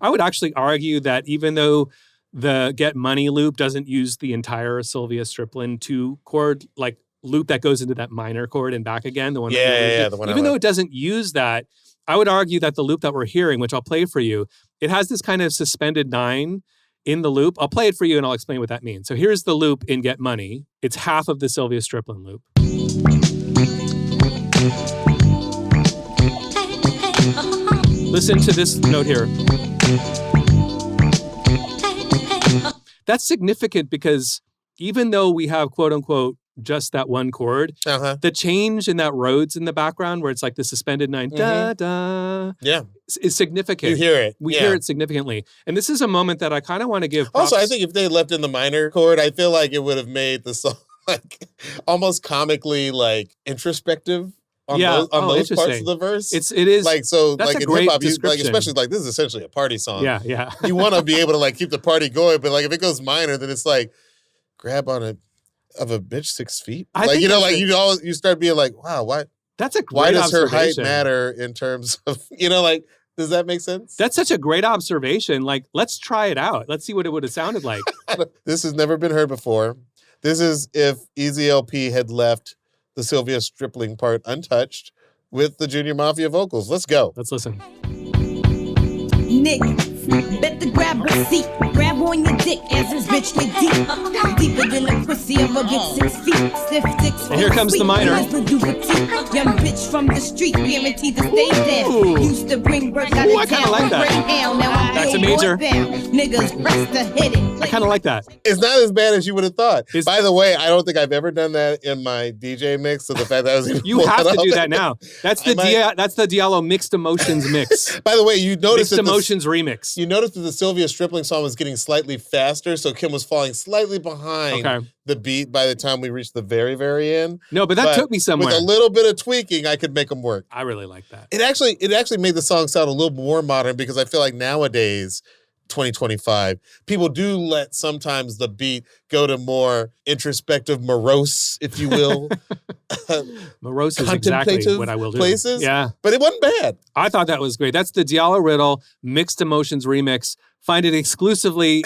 I would actually argue that even though the Get Money loop doesn't use the entire Sylvia Striplin 2-chord like loop that goes into that minor chord and back again, the one the one even though it doesn't use that, I would argue that the loop that we're hearing, which I'll play for you, it has this kind of suspended 9 in the loop. I'll play it for you and I'll explain what that means. So here's the loop in Get Money. It's half of the Sylvia Striplin loop. Listen to this note here. That's significant because even though we have quote unquote just that one chord, the change in that Rhodes in the background where it's like the suspended 9 da da is significant. You hear it. We hear it significantly. And this is a moment that I kind of want to give props. Also, I think if they left in the minor chord, I feel like it would have made the song like almost comically like introspective. On those parts of the verse. It is like so that's like a in great hip hop, like description. especially like this is essentially a party song. Yeah. You want to be able to like keep the party going, but like if it goes minor, then it's like grab on a bitch 6 feet. You start being like, wow, why? That's a great why does her height observation. matter in terms of like does that make sense? That's such a great observation. Like let's try it out. Let's see what it would have sounded like. This has never been heard before. This is if Easy LP had left the Sylvia Striplin part untouched with the Junior Mafia vocals. Let's go. Let's listen. Niggas, better grab a seat. Grab on your dick as this bitch get deep. Deeper than the pussy of a bitch 6 feet. Stiff dicks. And here comes the minor. Young bitch from the street, guaranteed to stay there. Used to bring work out of I kind of like that. That's a major. Niggas press to hit it. I kind of like that. It's not as bad as you would have thought. By the way, I don't think I've ever done that in my DJ mix. So the fact that I was you have to do that now. That's the Diallo Mixed Emotions mix. By the way, you noticed Mixed Emotions remix. You noticed that the Sylvia Striplin song was getting slightly faster, so Kim was falling slightly behind the beat by the time we reached the very, very end. No, but that took me somewhere. With a little bit of tweaking, I could make them work. I really like that. It actually made the song sound a little more modern because I feel like nowadays, 2025, people do let sometimes the beat go to more introspective, morose, if you will. Morose is exactly what I will do. Places. Yeah. But it wasn't bad. I thought that was great. That's the Diallo Riddle Mixed Emotions remix. Find it exclusively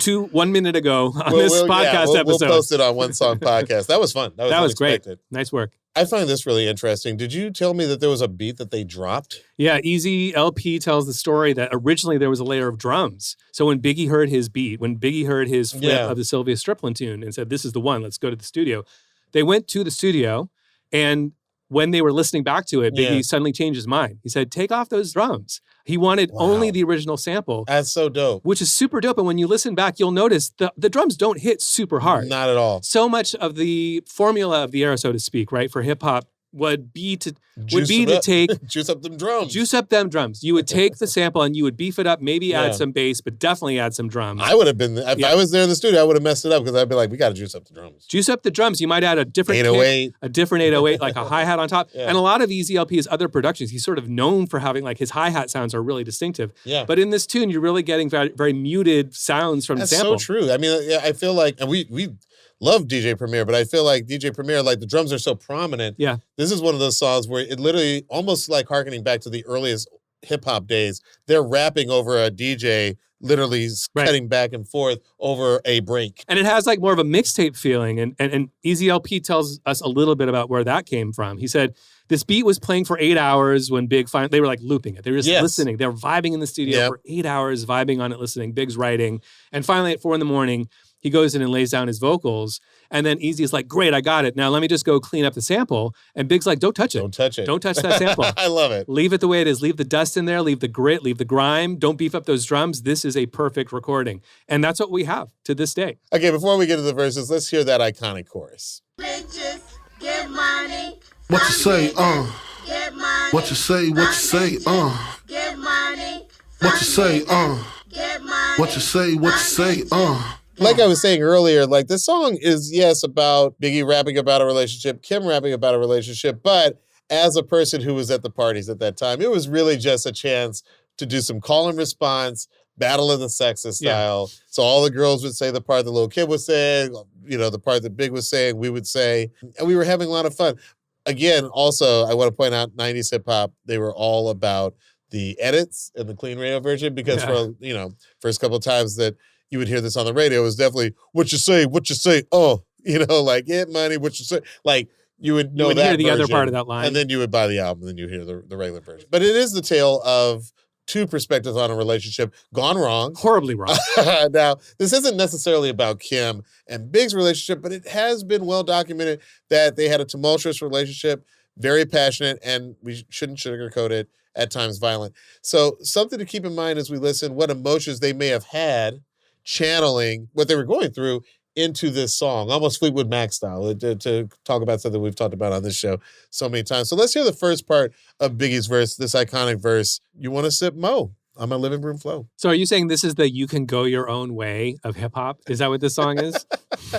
1 minute ago on this podcast episode. We'll post it on One Song Podcast. That was fun. That was great. Nice work. I find this really interesting. Did you tell me that there was a beat that they dropped? Yeah, Easy LP tells the story that originally there was a layer of drums. So when Biggie heard his beat, when Biggie heard his flip of the Sylvia Striplin tune and said, this is the one, let's go to the studio. They went to the studio, and when they were listening back to it, Biggie suddenly changed his mind. He said, take off those drums. He wanted only the original sample. That's so dope. Which is super dope. And when you listen back, you'll notice the drums don't hit super hard. Not at all. So much of the formula of the era, so to speak, right, for hip hop would be to take juice up them drums. Juice up them drums. You would take the sample and you would beef it up, maybe add some bass, but definitely add some drums. I would have been if I was there in the studio, I would have messed it up because I'd be like, we got to juice up the drums. Juice up the drums. You might add a different 808, kick, a different 808, like a hi-hat on top. And a lot of Easy LP's other productions, he's sort of known for having like his hi-hat sounds are really distinctive. Yeah. But in this tune, you're really getting very, very muted sounds from the sample. That's so true. I mean, I feel like, and we love DJ Premier, but I feel like DJ Premier, like the drums are so prominent. Yeah. This is one of those songs where it literally, almost like harkening back to the earliest hip hop days, they're rapping over a DJ, literally cutting back and forth over a break. And it has like more of a mixtape feeling. And Easy LP tells us a little bit about where that came from. He said, this beat was playing for 8 hours when Big they were like looping it. They were just listening. They were vibing in the studio for 8 hours, vibing on it, listening. Big's writing. And finally at 4 a.m, he goes in and lays down his vocals. And then Easy is like, great, I got it. Now let me just go clean up the sample. And Big's like, don't touch it. Don't touch it. Don't touch that sample. I love it. Leave it the way it is. Leave the dust in there. Leave the grit. Leave the grime. Don't beef up those drums. This is a perfect recording. And that's what we have to this day. Okay, before we get to the verses, let's hear that iconic chorus. Bitches, get money. What you say, Get money. What you say, what you say, Get money. What you say, Get money. What you say, what you say, Like I was saying earlier, like this song is, yes, about Biggie rapping about a relationship, Kim rapping about a relationship, but as a person who was at the parties at that time, it was really just a chance to do some call and response, battle of the sexes style. Yeah. So all the girls would say the part that Lil Kim was saying, you know, the part that Big was saying, we would say, and we were having a lot of fun. Again, also, I want to point out 90s hip hop, they were all about the edits and the clean radio version because for, you know, first couple of times that you would hear this on the radio, it was definitely, what you say, you know, like, get money, what you say. Like, you would know that hear the version, other part of that line. and then you would buy the album, and then you hear the regular version. But it is the tale of two perspectives on a relationship gone wrong. Horribly wrong. Now, this isn't necessarily about Kim and Big's relationship, but it has been well documented that they had a tumultuous relationship, very passionate, and we shouldn't sugarcoat it, at times violent. So something to keep in mind as we listen, what emotions they may have had channeling what they were going through into this song, almost Fleetwood Mac style, to talk about something we've talked about on this show so many times. So let's hear the first part of Biggie's verse, this iconic verse, you want to sip Mo on my living room flow. So are you saying this is the you can go your own way of hip hop? Is that what this song is?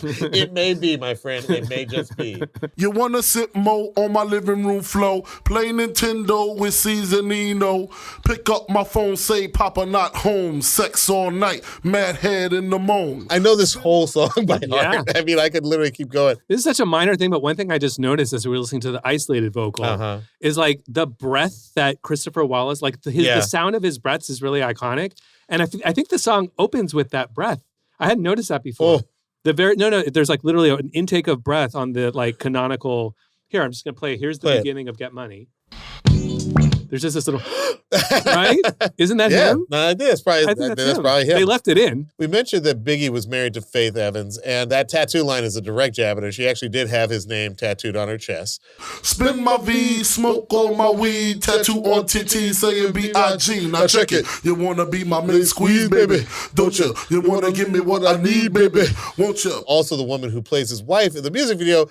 It may be, my friend. It may just be. You wanna sit Mo on my living room floor, play Nintendo with Seasonino, pick up my phone, say Papa not home, sex all night, mad head in the moan. I know this whole song by heart. I mean, I could literally keep going. This is such a minor thing, but one thing I just noticed as we were listening to the isolated vocal is like the breath that Christopher Wallace, like the sound of his breaths is really iconic. And I think the song opens with that breath. I hadn't noticed that before. There's like literally an intake of breath on the like canonical. Here, I'm just gonna play. Here's the beginning of Get Money. There's just this little, right? Isn't that him? No, it is. That's probably him. They left it in. We mentioned that Biggie was married to Faith Evans, and that tattoo line is a direct jab at her. She actually did have his name tattooed on her chest. Spin my V, smoke all my weed, tattoo on TT saying B.I.G. Now check it. You wanna be my main squeeze, baby? Don't you? You wanna give me what I need, baby? Won't you? Also, the woman who plays his wife in the music video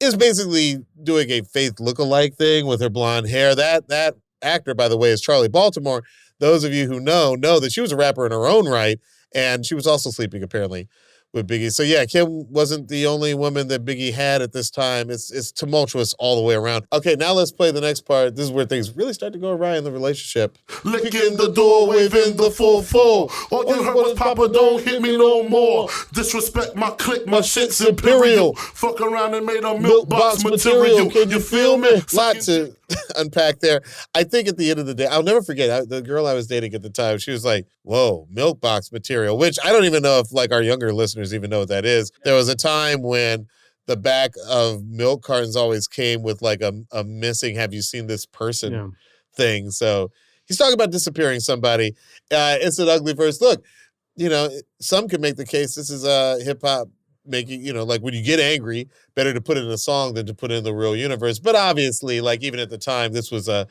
is basically doing a Faith lookalike thing with her blonde hair. That actor, by the way, is Charlie Baltimore. Those of you who know that she was a rapper in her own right, and she was also sleeping, apparently, with Biggie. So yeah, Kim wasn't the only woman that Biggie had at this time. It's tumultuous all the way around. Okay, now let's play the next part. This is where things really start to go awry in the relationship. Licking the door, waving the 4-4. All you heard was Papa, don't hit me no more. Disrespect my clique, my shit's imperial. Fuck around and made a milk box material. Can you feel me? Lot to unpack there. I think at the end of the day, I'll never forget, the girl I was dating at the time, she was like, whoa, milk box material, which I don't even know if like our younger listeners even know what that is. There was a time when the back of milk cartons always came with like a missing, have you seen this person thing. So he's talking about disappearing somebody. It's an ugly verse. Look, you know, some could make the case this is hip hop making, you know, like when you get angry, better to put it in a song than to put it in the real universe. But obviously, like even at the time, this was a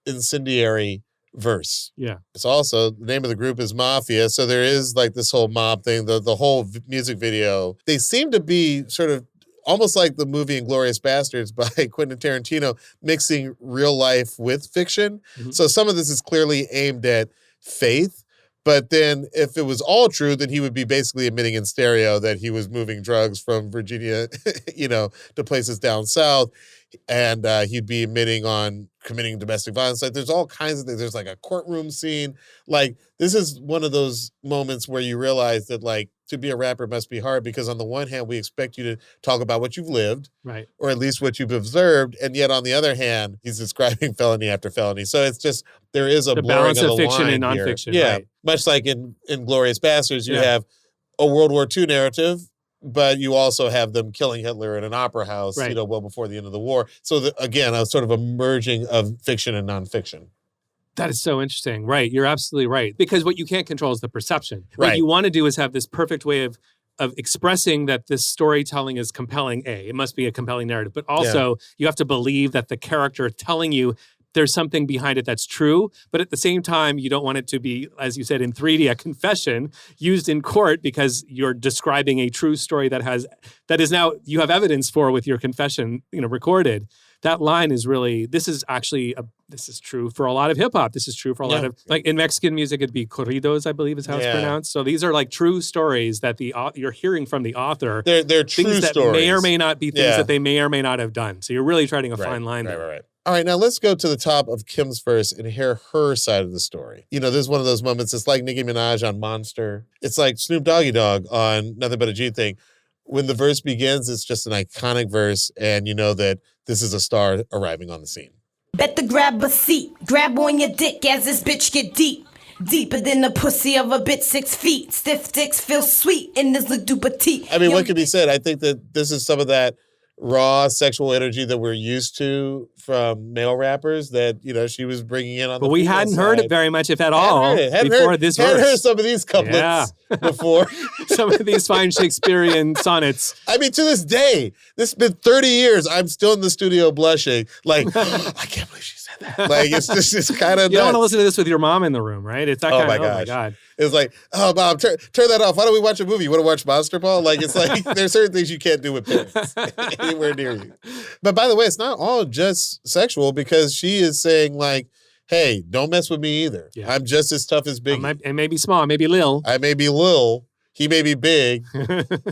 incendiary verse. Yeah. It's also, the name of the group is Mafia. So there is like this whole mob thing, the whole music video. They seem to be sort of almost like the movie Inglourious Bastards by Quentin Tarantino, mixing real life with fiction. Mm-hmm. So some of this is clearly aimed at Faith. But then if it was all true, then he would be basically admitting in stereo that he was moving drugs from Virginia, you know, to places down south. And he'd be admitting on committing domestic violence. Like there's all kinds of things. There's like a courtroom scene. Like this is one of those moments where you realize that like to be a rapper must be hard because on the one hand, we expect you to talk about what you've lived, right, or at least what you've observed. And yet on the other hand, he's describing felony after felony. So it's just, there is a blurring balance of the fiction line and nonfiction. Here. Yeah. Right. Much like in Inglourious Bastards, you have a World War II narrative, but you also have them killing Hitler in an opera house, you know, well before the end of the war. So again, a sort of a merging of fiction and nonfiction. That is so interesting. Right. You're absolutely right. Because what you can't control is the perception. Right. What you want to do is have this perfect way of expressing that this storytelling is compelling. It must be a compelling narrative, but also you have to believe that the character telling you there's something behind it that's true. But at the same time, you don't want it to be, as you said, in 3D, a confession used in court because you're describing a true story that is now you have evidence for with your confession, recorded. That line is really, this is true for a lot of hip hop. This is true for a lot of, like in Mexican music, it'd be corridos, I believe is how it's pronounced. So these are like true stories that you're hearing from the author. They're true things that stories. May or may not be things that they may or may not have done. So you're really treading a fine line there. Right. All right, now let's go to the top of Kim's verse and hear her side of the story. This is one of those moments. It's like Nicki Minaj on Monster. It's like Snoop Doggy Dogg on Nothing But a G Thing. When the verse begins, it's just an iconic verse, and you know that this is a star arriving on the scene. Better grab a seat, grab on your dick as this bitch get deep. Deeper than the pussy of a bitch 6 feet. Stiff dicks feel sweet in this little petite. I mean, what could be said? I think that this is some of that raw sexual energy that we're used to from male rappers that, she was bringing in on the But we hadn't heard it very much, if at all, before this verse. Hadn't heard some of these couplets before. Some of these fine Shakespearean sonnets. I mean, to this day, this has been 30 years, I'm still in the studio blushing. Like, I can't believe she said that. Like, it's kind of You don't want to listen to this with your mom in the room, right? It's that kind of, oh my God. It's like, oh, Mom, turn that off. Why don't we watch a movie? You want to watch Monster Ball? Like, it's like, there's certain things you can't do with parents anywhere near you. But by the way, it's not all just sexual because she is saying like, hey, don't mess with me either. Yeah. I'm just as tough as Biggie. I may be small, I may be Lil. I may be Lil. He may be big,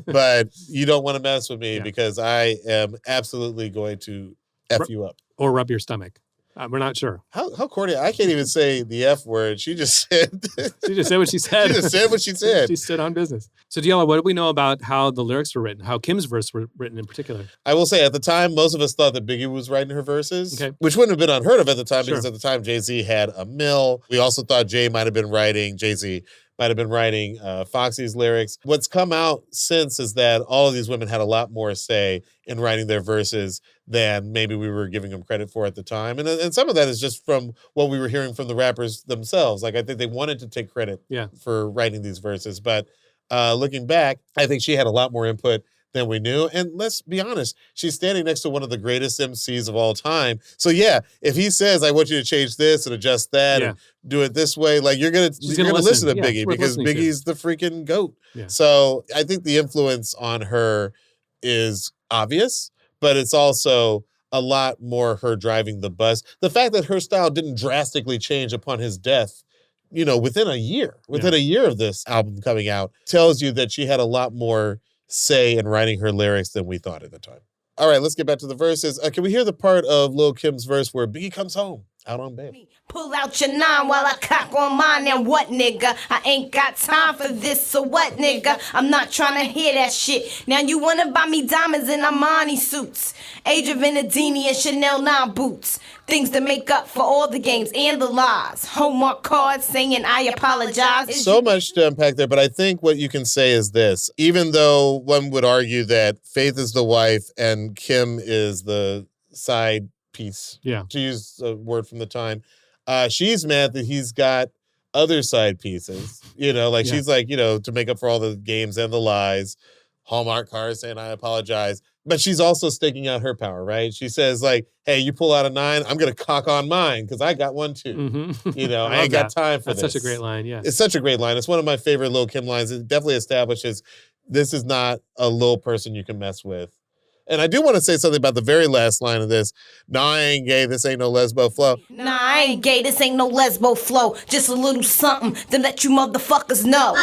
but you don't want to mess with me because I am absolutely going to F you up. Or rub your stomach. We're not sure. How corny. I can't even say the F word. She just said. She just said what she said. She just said what she said. She stood on business. So Diallo, what do we know about how the lyrics were written? How Kim's verse were written in particular? I will say at the time, most of us thought that Biggie was writing her verses, which wouldn't have been unheard of at the time because at the time Jay-Z had a mill. We also thought Jay-Z might have been writing Foxy's lyrics. What's come out since is that all of these women had a lot more say in writing their verses than maybe we were giving them credit for at the time. And some of that is just from what we were hearing from the rappers themselves. Like, I think they wanted to take credit for writing these verses. But looking back, I think she had a lot more input than we knew. And let's be honest, she's standing next to one of the greatest MCs of all time. So if he says, I want you to change this and adjust that and do it this way, like you're gonna listen to Biggie because Biggie's the freaking GOAT. Yeah. So I think the influence on her is obvious, but it's also a lot more her driving the bus. The fact that her style didn't drastically change upon his death, within a year of this album coming out, tells you that she had a lot more say in writing her lyrics than we thought at the time. All right, let's get back to the verses. Can we hear the part of Lil Kim's verse where Biggie comes home out on bail? Pull out your 9 while I cock on mine and what, nigga? I ain't got time for this, so what, nigga? I'm not trying to hear that shit. Now you wanna buy me diamonds and Armani suits, Age of Venedini and Chanel 9 boots, things to make up for all the games and the lies. Hallmark cards saying I apologize. So much to unpack there, but I think what you can say is this. Even though one would argue that Faith is the wife and Kim is the side piece, to use a word from the time, she's mad that he's got other side pieces, she's like, to make up for all the games and the lies, Hallmark cards saying I apologize. But she's also staking out her power, right? She says like, hey, you pull out a 9, I'm going to cock on mine because I got one too. Mm-hmm. I ain't got time for this. That's such a great line, It's such a great line. It's one of my favorite Lil Kim lines. It definitely establishes this is not a little person you can mess with. And I do want to say something about the very last line of this. Nah, I ain't gay. This ain't no lesbo flow. Nah, I ain't gay. This ain't no lesbo flow. Just a little something to let you motherfuckers know.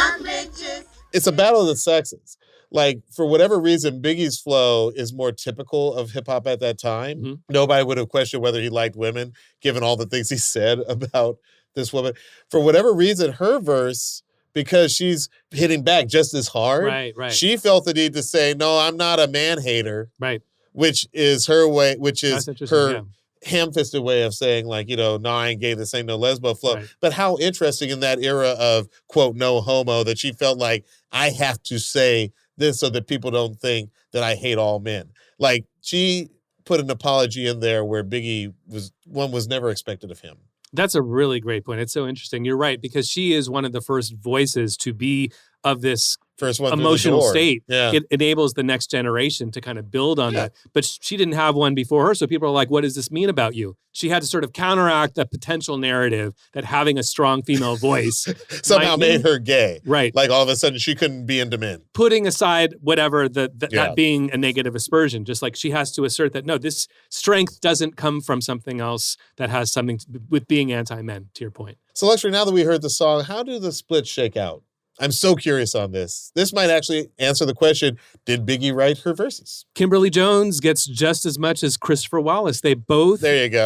It's a battle of the sexes. Like, for whatever reason, Biggie's flow is more typical of hip-hop at that time. Mm-hmm. Nobody would have questioned whether he liked women, given all the things he said about this woman. For whatever reason, her verse, because she's hitting back just as hard, right. She felt the need to say, no, I'm not a man-hater. Right. Which is her way, which is her ham-fisted way of saying, like, no, I ain't gay, this ain't no lesbo flow. Right. But how interesting in that era of, quote, no homo, that she felt like, I have to say this so that people don't think that I hate all men. Like, she put an apology in there where Biggie was never expected of him. That's a really great point. It's so interesting. You're right, because she is one of the first voices to be of this First one emotional state. Yeah. It enables the next generation to kind of build on that. But she didn't have one before her. So people are like, what does this mean about you? She had to sort of counteract the potential narrative that having a strong female voice somehow made her gay. Right. Like all of a sudden she couldn't be into men. Putting aside whatever that being a negative aspersion, just like she has to assert that, no, this strength doesn't come from something else that has something with being anti-men, to your point. So LUXXURY, now that we heard the song, how do the splits shake out? I'm so curious on this. This might actually answer the question, did Biggie write her verses? Kimberly Jones gets just as much as Christopher Wallace. They both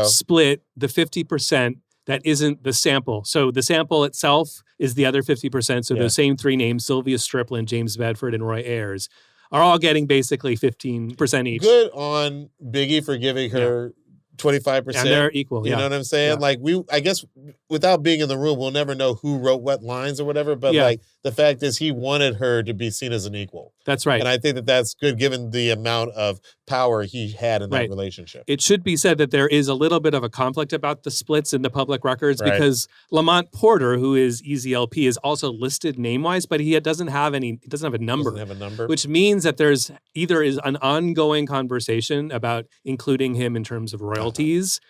split the 50% that isn't the sample. So the sample itself is the other 50%. So those same three names, Sylvia Striplin, James Bedford, and Roy Ayers, are all getting basically 15% each. Good on Biggie for giving her 25%. And they're equal. You know what I'm saying? Yeah. Like I guess without being in the room, we'll never know who wrote what lines or whatever. But like the fact is he wanted her to be seen as an equal. That's right. And I think that that's good given the amount of power he had in that relationship. It should be said that there is a little bit of a conflict about the splits in the public records because Lamont Porter, who is Easy Elpee, is also listed name-wise, but he doesn't have a number. Doesn't have a number. Which means that there's either is an ongoing conversation about including him in terms of royalties,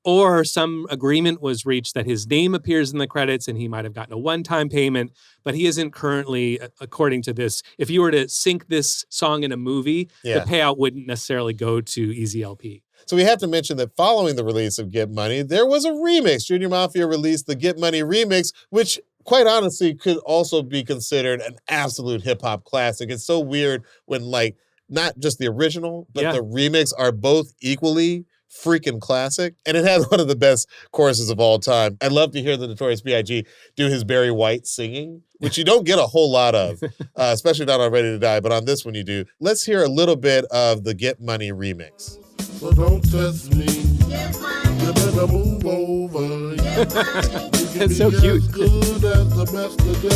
or some agreement was reached that his name appears in the credits and he might have gotten a one-time payment, but he isn't currently, according to this, if you were to sync this song in a movie, the payout wouldn't necessarily go to Easy Elpee. So we have to mention that following the release of Get Money, there was a remix. Junior M.A.F.I.A released the Get Money remix, which quite honestly could also be considered an absolute hip-hop classic. It's so weird when like, not just the original, but the remix are both equally freaking classic. And it has one of the best choruses of all time. I'd love to hear the Notorious B.I.G. do his Barry White singing, which you don't get a whole lot of, especially not on Ready to Die, but on this one you do. Let's hear a little bit of the Get Money remix. So don't test me. You better move over. It's so cute.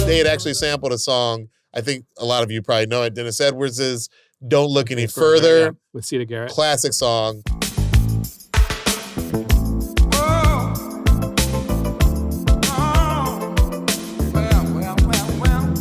They had actually sampled a song, I think a lot of you probably know it, Dennis Edwards' Don't Look Any Further. With Sita Garrett. Classic song.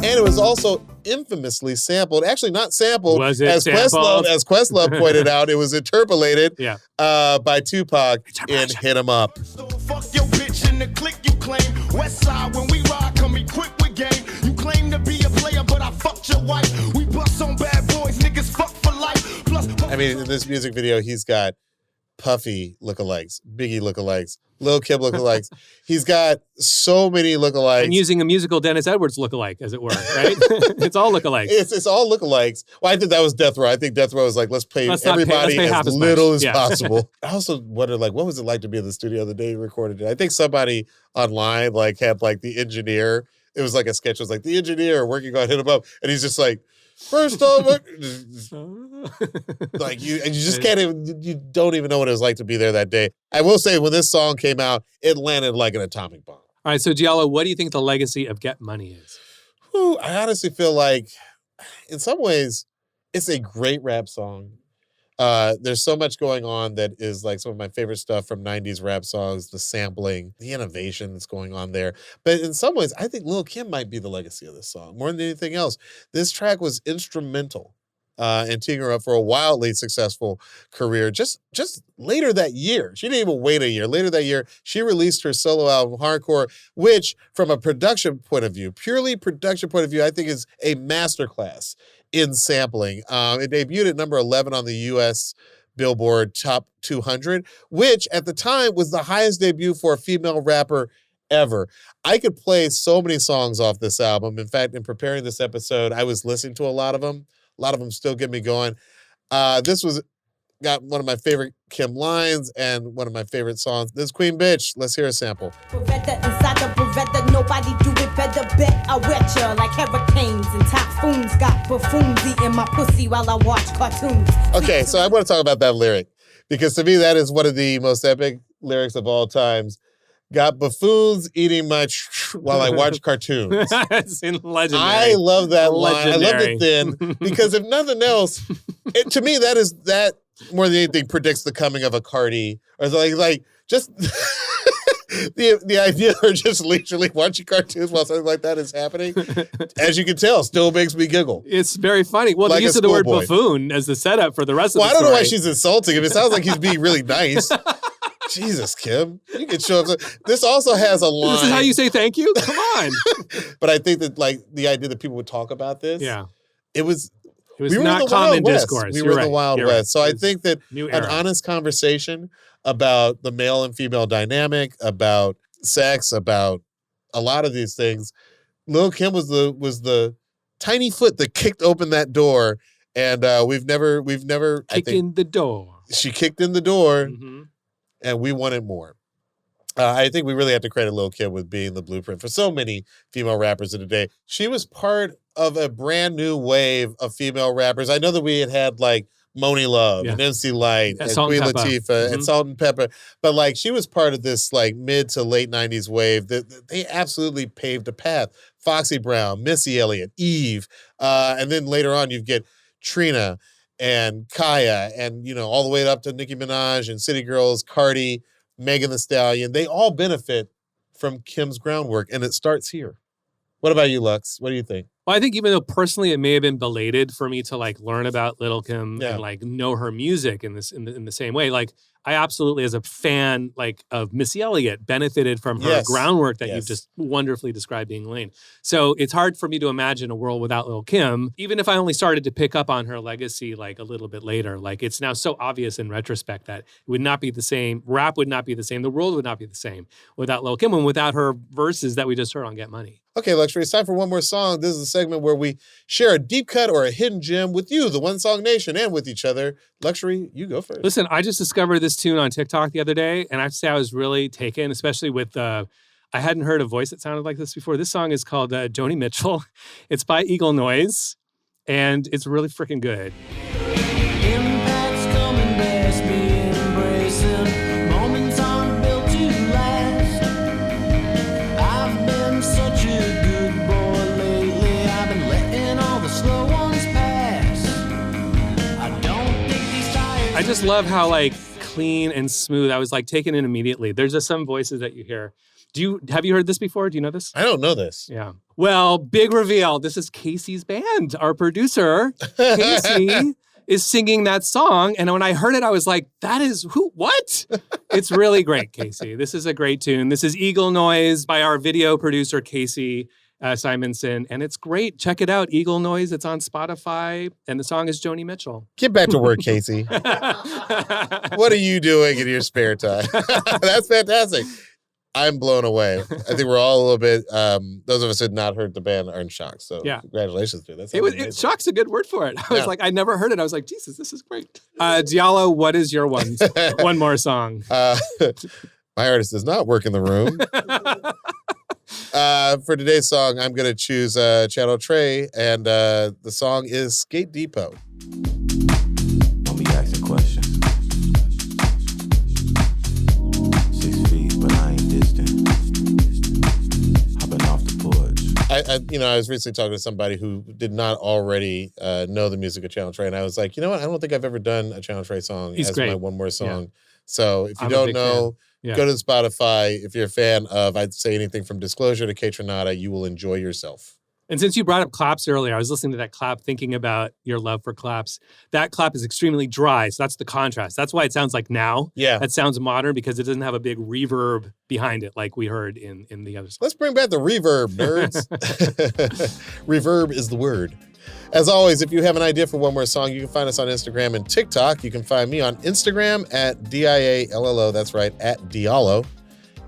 And it was also infamously sampled, actually not sampled, was it as sampled? Questlove pointed out, it was interpolated by Tupac in Hit 'Em Up. Fuck your bitch in the clique you claim. West side when we ride, come equipped with game. You claim to be a player, but I fucked your wife. We bust on bad boys, niggas fuck for life. Plus, I mean, in this music video, he's got Puffy lookalikes, Biggie lookalikes, Lil Kim lookalikes. He's got so many lookalikes. And using a musical Dennis Edwards lookalike, as it were, right? It's all lookalikes. It's all lookalikes. Well, I think that was Death Row. I think Death Row was like, let's pay everybody as little as possible. I also wondered, like, what was it like to be in the studio the day he recorded it? I think somebody online like had like the engineer. It was like a sketch. It was like the engineer working on Hit 'Em Up, and he's just like, first off, like you just can't even, you don't even know what it was like to be there that day. I will say when this song came out, it landed like an atomic bomb. All right, so Diallo, what do you think the legacy of Get Money is? I honestly feel like in some ways it's a great rap song. There's so much going on that is like some of my favorite stuff from 90s rap songs, the sampling, the innovation that's going on there. But in some ways, I think Lil Kim might be the legacy of this song more than anything else. This track was instrumental in teeing her up for a wildly successful career. Just later that year, she didn't even wait a year. Later that year, she released her solo album, Hardcore, which from a production point of view, purely production point of view, I think is a masterclass in sampling. It debuted at number 11 on the U.S. Billboard Top 200, which at the time was the highest debut for a female rapper ever. I could play so many songs off this album. In fact, in preparing this episode, I was listening to a lot of them. A lot of them still get me going. This got one of my favorite Kim lines and one of my favorite songs. This Queen Bitch. Let's hear a sample. Beretta inside the Beretta, nobody do it better. Bet I wet ya like hurricanes and typhoons. Got buffoons eating my pussy while I watch cartoons. Okay, so I want to talk about that lyric because to me that is one of the most epic lyrics of all times. Got buffoons eating my while I watch cartoons. It's legendary. I love that line. I love Legendary. it then because if nothing else, to me that more than anything predicts the coming of a Cardi or like just the idea of just literally watching cartoons while something like that is happening, as you can tell, still makes me giggle. It's very funny. Well, Like the use a of the word schoolboy. buffoon as the setup for the rest of Well, the I don't know story. why she's insulting him. It sounds like he's being really nice. Jesus, Kim, you can show up. This also has a line. This is how you say thank you? Come on. But I think that like the idea that people would talk about this. Yeah. It was It was we were not in the common Wild West. discourse. We You're were in right. the Wild You're West. right. So I It's think that new an era. honest conversation about the male and female dynamic, about sex, about a lot of these things. Lil Kim was the tiny foot that kicked open that door, and we've never. I Kick think in the door. she kicked in the door, Mm-hmm. and we wanted more. I think we really have to credit Lil Kim with being the blueprint for so many female rappers of today. She was part of a brand new wave of female rappers. I know that we had like Moni Love and MC Lyte and Salt Queen and Pepper. Latifah and Mhm. Salt and Pepper, but like she was part of this like mid to late 90s wave that they absolutely paved a path. Foxy Brown, Missy Elliott, Eve, and then later on you get Trina and Kaya and all the way up to Nicki Minaj and City Girls, Cardi, Megan Thee Stallion. They all benefit from Kim's groundwork, and it starts here. What about you, Lux? What do you think? Well, I think even though personally it may have been belated for me to like learn about Lil Kim and like know her music in the same way, like I absolutely, as a fan like of Missy Elliott, benefited from her groundwork that you've just wonderfully described being laid. So it's hard for me to imagine a world without Lil Kim, even if I only started to pick up on her legacy like a little bit later. Like it's now so obvious in retrospect that it would not be the same. Rap would not be the same. The world would not be the same without Lil Kim and without her verses that we just heard on Get Money. Okay, Luxury, it's time for one more song. This is a segment where we share a deep cut or a hidden gem with you, the One Song Nation, and with each other. Luxury, you go first. Listen, I just discovered this tune on TikTok the other day, and I have to say I was really taken, especially with, I hadn't heard a voice that sounded like this before. This song is called Joni Mitchell. It's by Eagle Noise, and it's really freaking good. Impacts come and dash me embracing. Moments aren't built to last. I've been such a good boy lately. I've been letting all the slow ones pass. I don't think these tires. I just love how like clean and smooth. I was like taken in immediately. There's just some voices that you hear. Have you heard this before? Do you know this? I don't know this. Yeah. Well, big reveal. This is Casey's band. Our producer, Casey, is singing that song. And when I heard it, I was like, that is who? What? It's really great, Casey. This is a great tune. This is Eagle Noise by our video producer, Casey Simonson. And it's great. Check it out. Eagle Noise. It's on Spotify. And the song is Joni Mitchell. Get back to work, Casey. What are you doing in your spare time? That's fantastic. I'm blown away. I think we're all a little bit, those of us who had not heard the band are in shock. So congratulations, dude. That's Shock's a good word for it. I was like, I never heard it. I was like, Jesus, this is great. Diallo, what is your one? One more song. My artist does not work in the room. For today's song, I'm going to choose Channel Trey, and the song is Skate Depot. Don't be asking questions. 6 feet, but I ain't distant. Hopping off the porch. I was recently talking to somebody who did not already know the music of Channel Trey, and I was like, you know what? I don't think I've ever done a Channel Trey song as my one more song. Yeah. So if you don't know, go to Spotify. If you're a fan of, I'd say anything from Disclosure to K Tronada, you will enjoy yourself. And since you brought up claps earlier, I was listening to that clap thinking about your love for claps. That clap is extremely dry, so that's the contrast. That's why it sounds like now. Yeah. That sounds modern because it doesn't have a big reverb behind it like we heard in the other song. Let's bring back the reverb, nerds. Reverb is the word. As always, if you have an idea for one more song, you can find us on Instagram and TikTok. You can find me on Instagram at Diallo, that's right, at Diallo,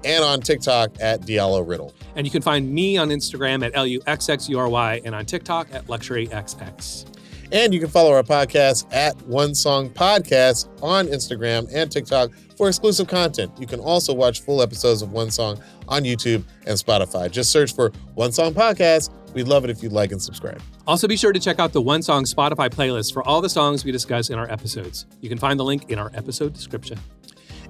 and on TikTok at Diallo Riddle. And you can find me on Instagram at LUXXURY and on TikTok at LuxuryXX. And you can follow our podcast at One Song Podcast on Instagram and TikTok for exclusive content. You can also watch full episodes of One Song on YouTube and Spotify. Just search for One Song Podcast. We'd love it if you'd like and subscribe. Also, be sure to check out the One Song Spotify playlist for all the songs we discuss in our episodes. You can find the link in our episode description.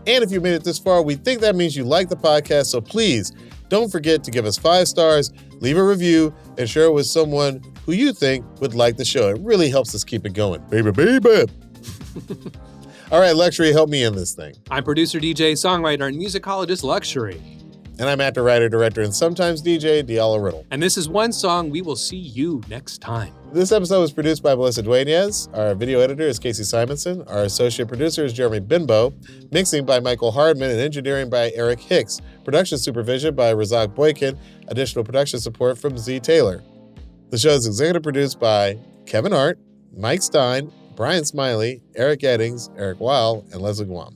And if you made it this far, we think that means you like the podcast. So please don't forget to give us 5 stars, leave a review, and share it with someone who you think would like the show. It really helps us keep it going. Baby. All right, Luxury, help me in this thing. I'm producer, DJ, songwriter, and musicologist Luxury. And I'm actor, writer, director, and sometimes DJ, Diallo Riddle. And this is One Song. We will see you next time. This episode was produced by Melissa Dueñez. Our video editor is Casey Simonson. Our associate producer is Jeremy Binbo. Mixing by Michael Hardman and engineering by Eric Hicks. Production supervision by Razak Boykin. Additional production support from Z Taylor. The show is executive produced by Kevin Hart, Mike Stein, Brian Smiley, Eric Eddings, Eric Weil, and Leslie Guam.